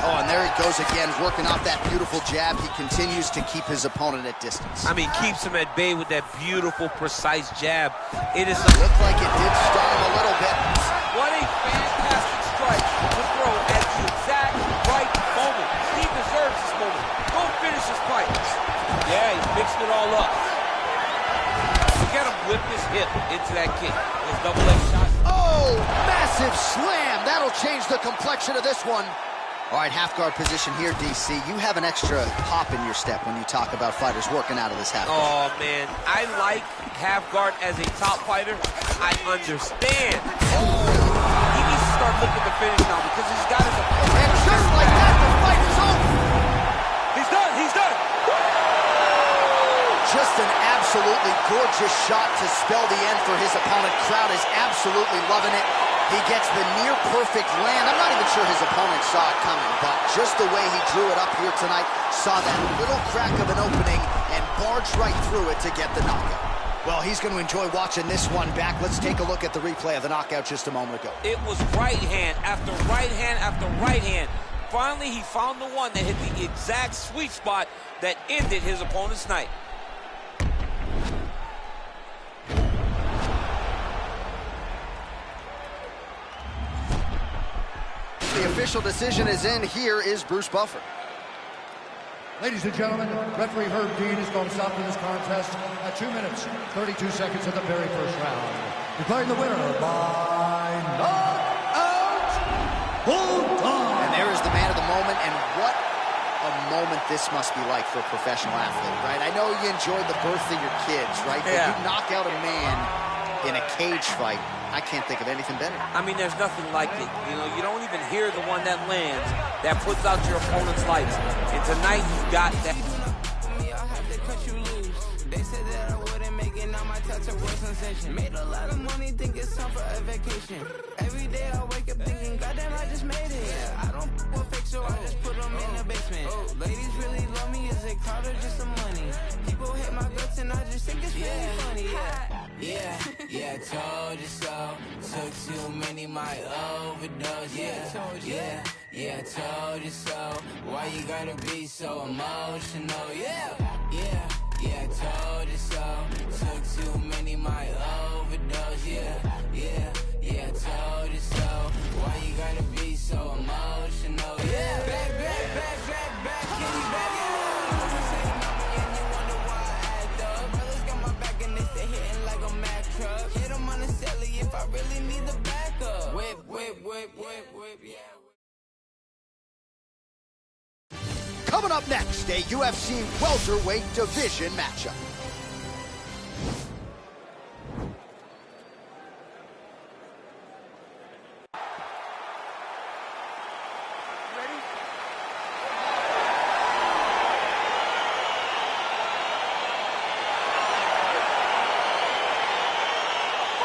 Oh, and there he goes again, working off that beautiful jab. He continues to keep his opponent at distance. I mean, keeps him at bay with that beautiful, precise jab. It is looked like it did stun him a little bit. What a fantastic strike to throw at the exact right moment. He deserves this moment. Go finish his fight. Yeah, he's mixing it all up. Look at him whip his hip into that kick. His double leg shot. Oh, massive slam. That'll change the complexion of this one. All right, half guard position here, DC. You have an extra pop in your step when you talk about fighters working out of this half guard. Oh, man. I like half guard as a top fighter. I understand. He needs to start looking to finish now because he's got his opponent. And just like that, the fight is over. He's done. He's done. Just an absolutely gorgeous shot to spell the end for his opponent. Crowd is absolutely loving it. He gets the near-perfect land. I'm not even sure his opponent saw it coming, but just the way he drew it up here tonight, saw that little crack of an opening and barged right through it to get the knockout. Well, he's going to enjoy watching this one back. Let's take a look at the replay of the knockout just a moment ago. It was right hand after right hand after right hand. Finally, he found the one that hit the exact sweet spot that ended his opponent's night. The official decision is in. Here is Bruce Buffer. Ladies and gentlemen, referee Herb Dean is going to stop this contest at 2 minutes, 32 seconds of the very first round. Declaring the winner by knockout, Botte. And there is the man of the moment, and what a moment this must be like for a professional athlete, right? I know you enjoyed the birth of your kids, right? But you knock out a man in a cage fight. I can't think of anything better. I mean, there's nothing like it. You know, you don't even hear the one that lands, that puts out your opponent's lights. And tonight, you got that. They said that I wouldn't make it, now my touch was sensation. Made a lot of money, think it's time for a vacation. Every day I wake up thinking, goddamn, I just made it. I don't with fake, so I just put them in the basement. Ladies really love me, is it crowd or just some money? People hate my guts and I just think it's really funny. Yeah, told you so. Took too many, my overdose. Yeah, told you so. Why you gotta be so emotional? Yeah, told you so. Took too many, my overdose. Yeah, told you so. Why you gotta be so emotional? Yeah, back, can you back it up? You say mommy and you wonder why I act up. Brothers got my back and they stay hitting like a Mack truck. Hit them on the celly if I really need the backup. Whip, yeah. Coming up next, a UFC welterweight division matchup.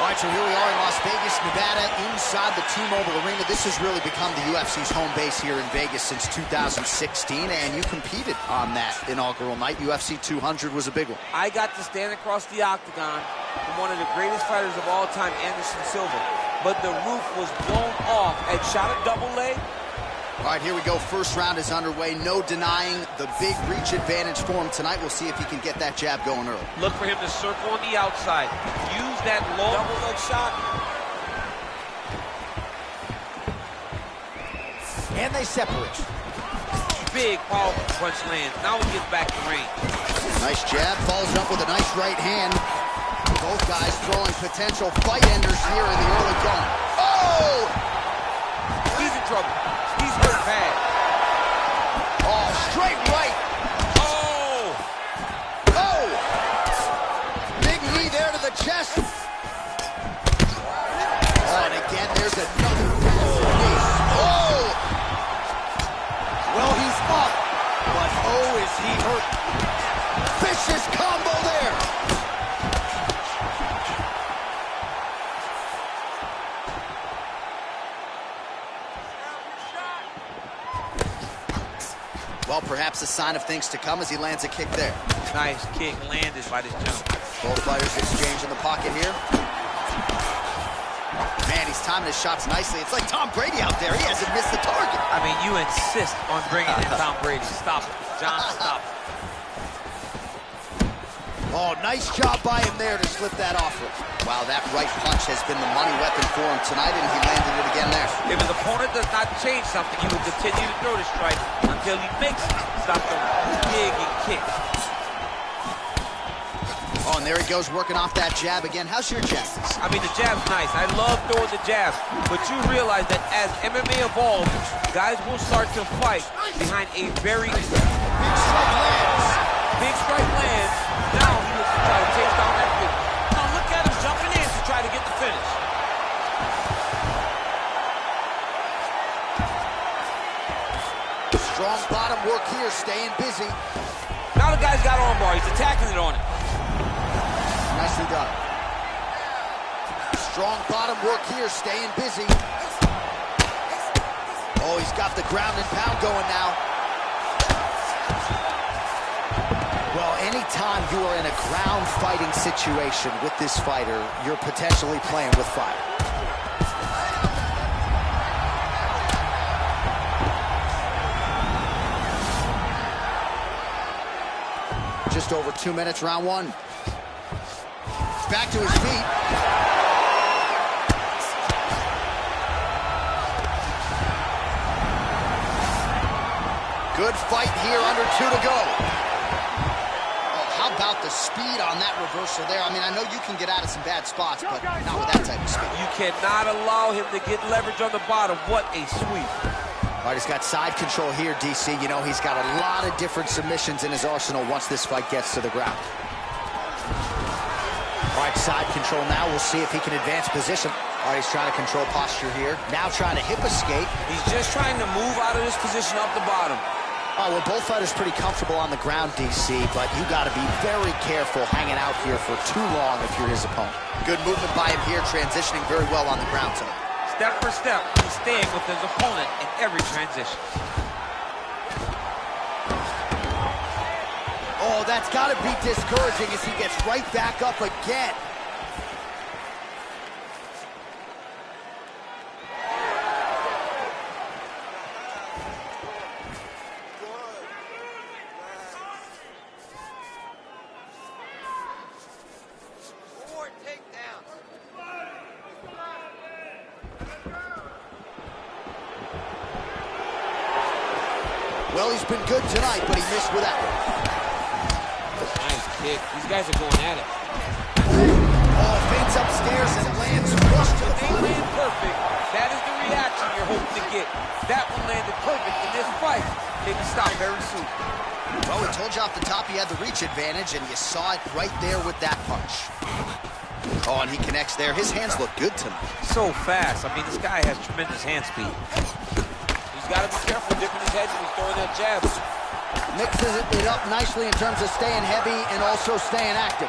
All right, so here we are in Las Vegas, Nevada, inside the T-Mobile Arena. This has really become the UFC's home base here in Vegas since 2016, and you competed on that inaugural night. UFC 200 was a big one. I got to stand across the octagon from one of the greatest fighters of all time, Anderson Silva. But the roof was blown off and shot a double leg. All right, here we go. First round is underway. No denying the big reach advantage for him tonight. We'll see if he can get that jab going early. Look for him to circle on the outside. Use that low double leg shot. And they separate. Big, powerful punch lands. Now he gets back to range. Nice jab. Follows up with a nice right hand. Both guys throwing potential fight enders here in the early going. Oh! He's in trouble. He's hurt bad. Oh, straight right. Oh! Oh! Big knee there to the chest. Oh, and again, there's another massive knee. Oh! Well, he's up, but oh, is he hurt. Vicious combo there. sign of things to come as he lands a kick there. Nice kick landed by this gentleman. Both fighters exchange in the pocket here. Man, he's timing his shots nicely. It's like Tom Brady out there. He hasn't missed the target. I mean, you insist on bringing in Tom Brady. Stop it. John, stop it. Oh, nice job by him there to slip that off. Wow, that right punch has been the money weapon for him tonight, and he landed it again there. If his opponent does not change something, he will continue to throw the strike until he makes it. Stop throwing big and kick. Oh, and there he goes, working off that jab again. How's your jab? I mean, the jab's nice. I love throwing the jab. But you realize that as MMA evolves, guys will start to fight behind a very... Big strike lands. Big strike lands. Now he looks to try to chase down that kick. Now look at him jumping in to try to get the finish. Strong bottom work here, staying busy. Now the guy's got armbar. He's attacking it on it. Nicely done. Strong bottom work here, staying busy. Oh, he's got the ground and pound going now. Well, anytime you are in a ground fighting situation with this fighter, you're potentially playing with fire. Just over 2 minutes, round one. Back to his feet. Good fight here, under 2 to go. How about the speed on that reversal there? I mean, I know you can get out of some bad spots, but not with that type of speed. You cannot allow him to get leverage on the bottom. What a sweep. All right, he's got side control here, DC. You know, he's got a lot of different submissions in his arsenal once this fight gets to the ground. All right, side control now. We'll see if he can advance position. All right, he's trying to control posture here. Now trying to hip escape. He's just trying to move out of this position up the bottom. Oh, well, both fighters pretty comfortable on the ground, DC, but you got to be very careful hanging out here for too long if you're his opponent. Good movement by him here, transitioning very well on the ground tonight. Step for step, he's staying with his opponent in every transition. Oh, that's got to be discouraging as he gets right back up again. Well, he's been good tonight, but he missed with that one. Nice kick. These guys are going at it. Oh, feints upstairs and lands flush to the If they land perfect, that is the reaction you're hoping to get. That one landed perfect in this fight. They can stop very soon. Well, we told you off the top he had the reach advantage, and you saw it right there with that punch. Oh, and he connects there. His hands look good tonight. So fast. I mean, this guy has tremendous hand speed. He's got to be careful dipping his head when he's throwing that jab. Mixes it up nicely in terms of staying heavy and also staying active.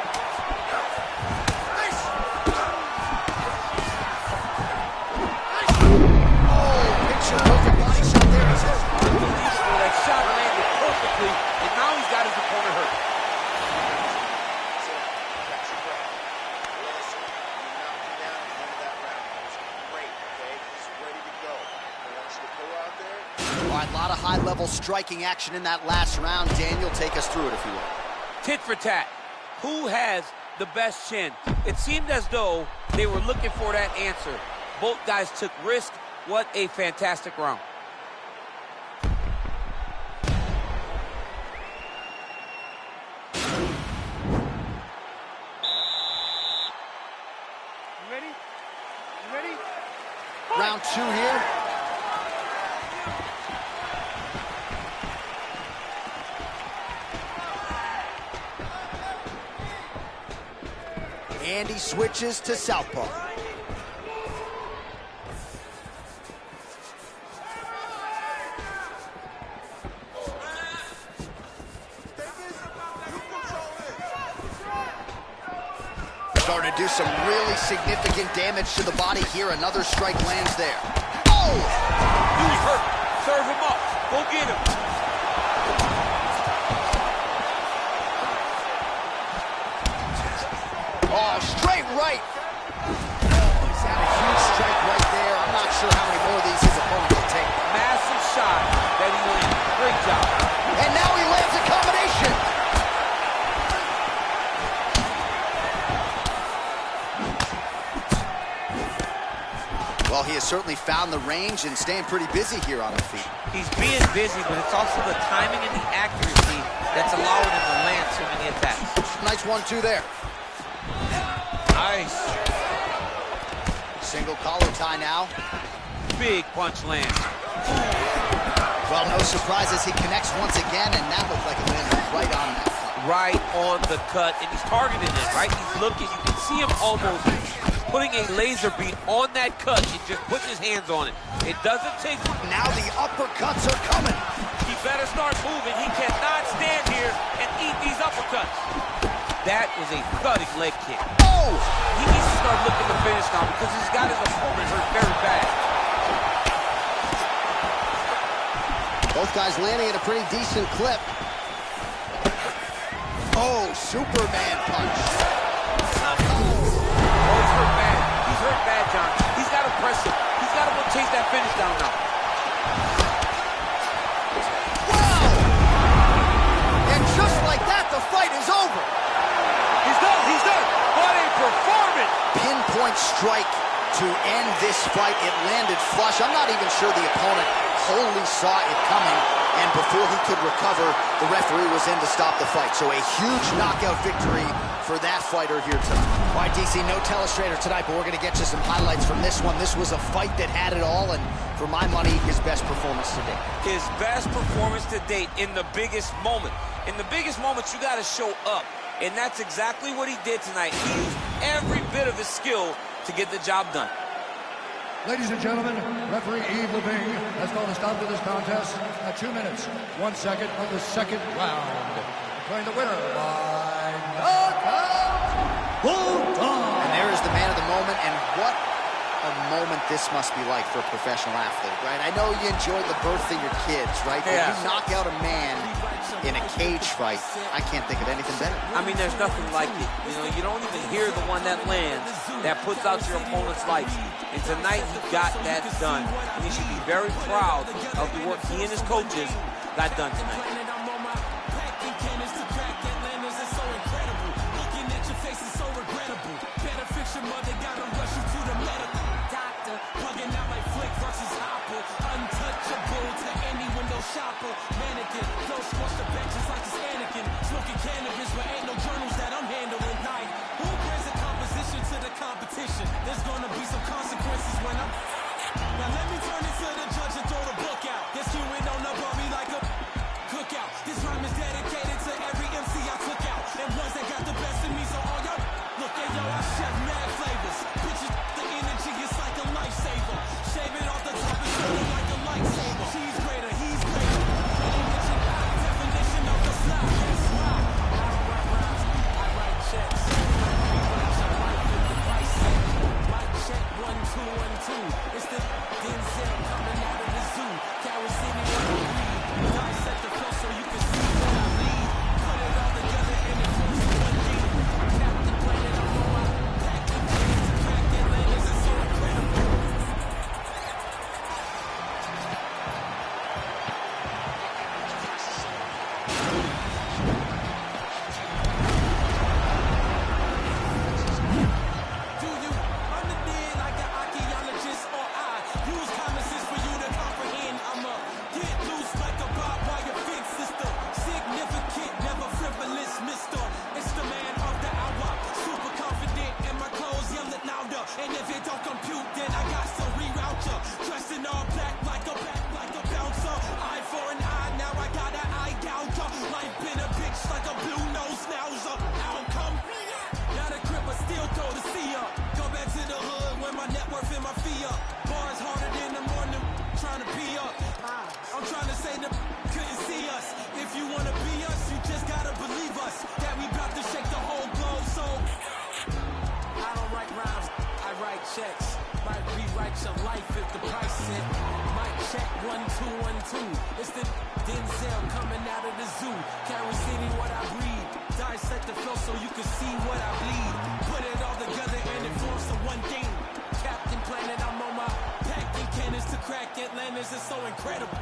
Oh, picture perfect body shot there. Unbelievable. That shot landed perfectly, and now he's got his opponent hurt. A lot of high-level striking action in that last round. Daniel, take us through it, if you will. Tit for tat. Who has the best chin? It seemed as though they were looking for that answer. Both guys took risk. What a fantastic round. You ready? You ready? Round two here. And he switches to southpaw. Starting to do some really significant damage to the body here. Another strike lands there. Oh! He's hurt. Serve him up. Go get him. Oh, straight right. Oh, he's had a huge strike right there. I'm not sure how many more of these his opponent will take. Massive shot that he landed. Great job. And now he lands a combination. Well, he has certainly found the range and staying pretty busy here on the feet. He's being busy, but it's also the timing and the accuracy that's allowing him to land so many attacks. Nice 1-2 there. Nice. Single collar tie now. Big punch lands. Well, no surprises. He connects once again, and that looked like it landed right on that cut. Right on the cut, and he's targeting it, right? He's looking. You can see him almost putting a laser beam on that cut and just putting his hands on it. It doesn't take... Now the uppercuts are coming. He better start moving. He cannot stand here and eat these uppercuts. That was a thudding leg kick. Oh! He needs to start looking to finish now because he's got his opponent hurt very bad. Both guys landing at a pretty decent clip. Oh, Superman punch. Oh, he's hurt bad. He's hurt bad, John. He's got to press him. He's got to go chase that finish down now. Wow! And just like that, the fight is over. He's done. He's done. What a performance! Pinpoint strike to end this fight. It landed flush. I'm not even sure the opponent wholly saw it coming, and before he could recover, the referee was in to stop the fight. So a huge knockout victory for that fighter here tonight. All right, DC, no telestrator tonight, but we're going to get you some highlights from this one. This was a fight that had it all, and for my money, his best performance to date. His best performance to date in the biggest moment. In the biggest moments, you got to show up, and that's exactly what he did tonight. He used every bit of his skill to get the job done. Ladies and gentlemen, referee Yves Levine has called a stop to this contest at 2 minutes, 1 second of the second round. Declaring the winner by knockout, Botte. And there is the man of the moment, and what a moment this must be like for a professional athlete, right? I know you enjoyed the birth of your kids, right? But you knock out a man in a cage fight, I can't think of anything better. I mean, there's nothing like it. You know, you don't even hear the one that lands, that puts out your opponent's life. And tonight, he got that done. And he should be very proud of the work he and his coaches got done tonight. Shopper, mannequin, don't squash the benches like it's Anakin. Smoking cannabis, but ain't no journals that I'm handling. Night, who brings a composition to the competition? There's gonna be some consequences when I'm. Now let me turn it to the judge and throw the book out. They're skewing on the bummy like a cookout. This rhyme is dedicated to every MC I took out, and ones that got the best in me. So all y'all look at yo, I chef mad flavors. Bitches, the energy is like a lifesaver. Shave it off the top and show it like a lightsaber. She's greater, he's it's the Denzel coming out of the zoo. Carry City on the lead. Dissect the flow so you can see what I lead. Put it all together and it flows to one lead. Captain Planet, I'm on my pack the planes to crack their landings. It's so incredible. And if it don't compute, then I got to reroute ya. Dressed in all black like a bouncer. Eye for an eye, now I got an eye gouger. Life been a bitch like a blue nose schnauzer. Outcome, now the grip I still throw the sea up. Go back to the hood when my net worth and my fee up. Bars harder than the morning, trying to pee up. I'm trying to say the couldn't see us. If you wanna be us, you just gotta believe us. That we about to shake the whole globe, so I don't write rhymes, I write checks. Might rewrite your life if the price is. Might check 1 2 1 2. It's the Denzel coming out of the zoo. Carry City what I breathe. Dissect the flow so you can see what I bleed. Put it crack Atlantis is so incredible.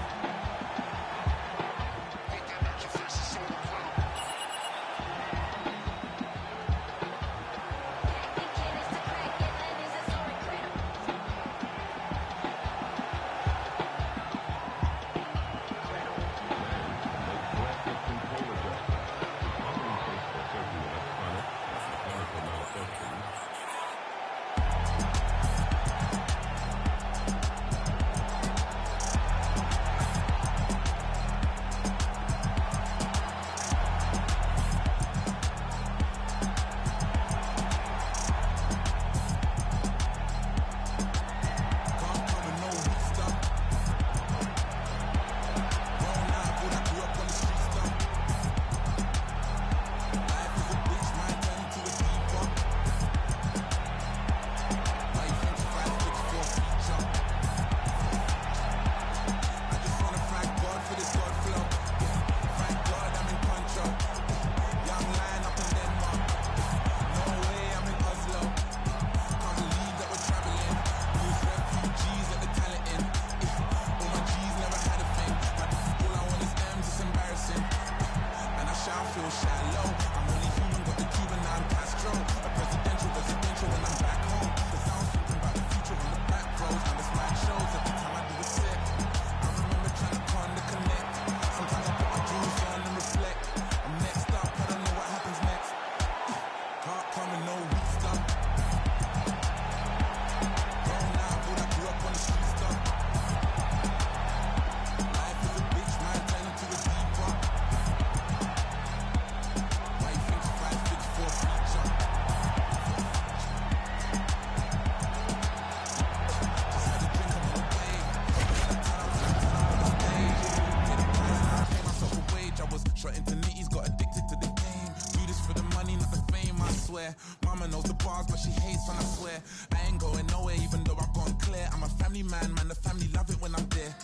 Mama knows the bars, but she hates when I swear. I ain't going nowhere, even though I've gone clear. I'm a family man, the family love it when I'm there.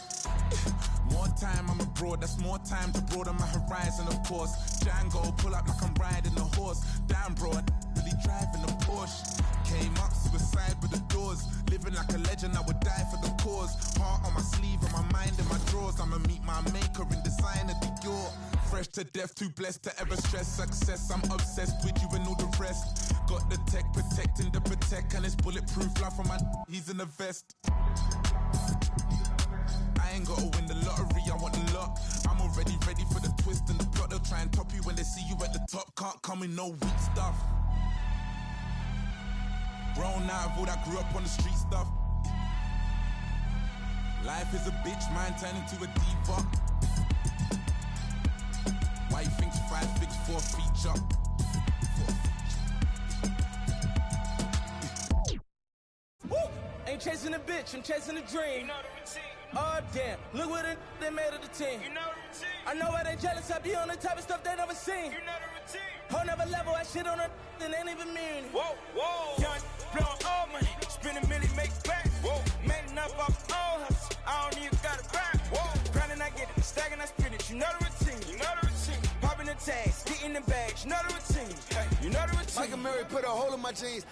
More time I'm abroad, that's more time to broaden my horizon, of course. Django, pull up like I'm riding a horse. Damn bro, I really driving a Porsche. Came up, suicide with the doors. Living like a legend, I would die for the cause. Heart on my sleeve, and my mind in my drawers. I'ma meet my maker in designer Dior. Fresh to death, too blessed to ever stress success. I'm obsessed with you and all the rest. Got the tech protecting the protect, and it's bulletproof love from my he's in the vest. I ain't gotta win the lottery, I want the lot. I'm already ready for the twist and the plot. They'll try and top you when they see you at the top. Can't come in no weak stuff. Grown out of all that grew up on the street stuff. Life is a bitch, mine turned into a diva. Why you think 5 fix for a feature? Woo! Ain't chasing a bitch, I'm chasing a dream. You know the routine. Oh damn, look what they made of the team. You know the routine. I know I ain't jealous, I be on the type of stuff they never seen. You know the routine. Whole never level, I shit on her, they ain't even mean. Whoa, whoa. Young, blowing all money, spend a million, make back. Whoa, made enough off all hustle, I don't even gotta rap. Whoa, grinding, I get it, stacking, I spin it. You know the routine. You know the routine. Popping the tags, getting the bags. You know the routine. Hey, you know the routine. Michael Murray put a hole in my jeans.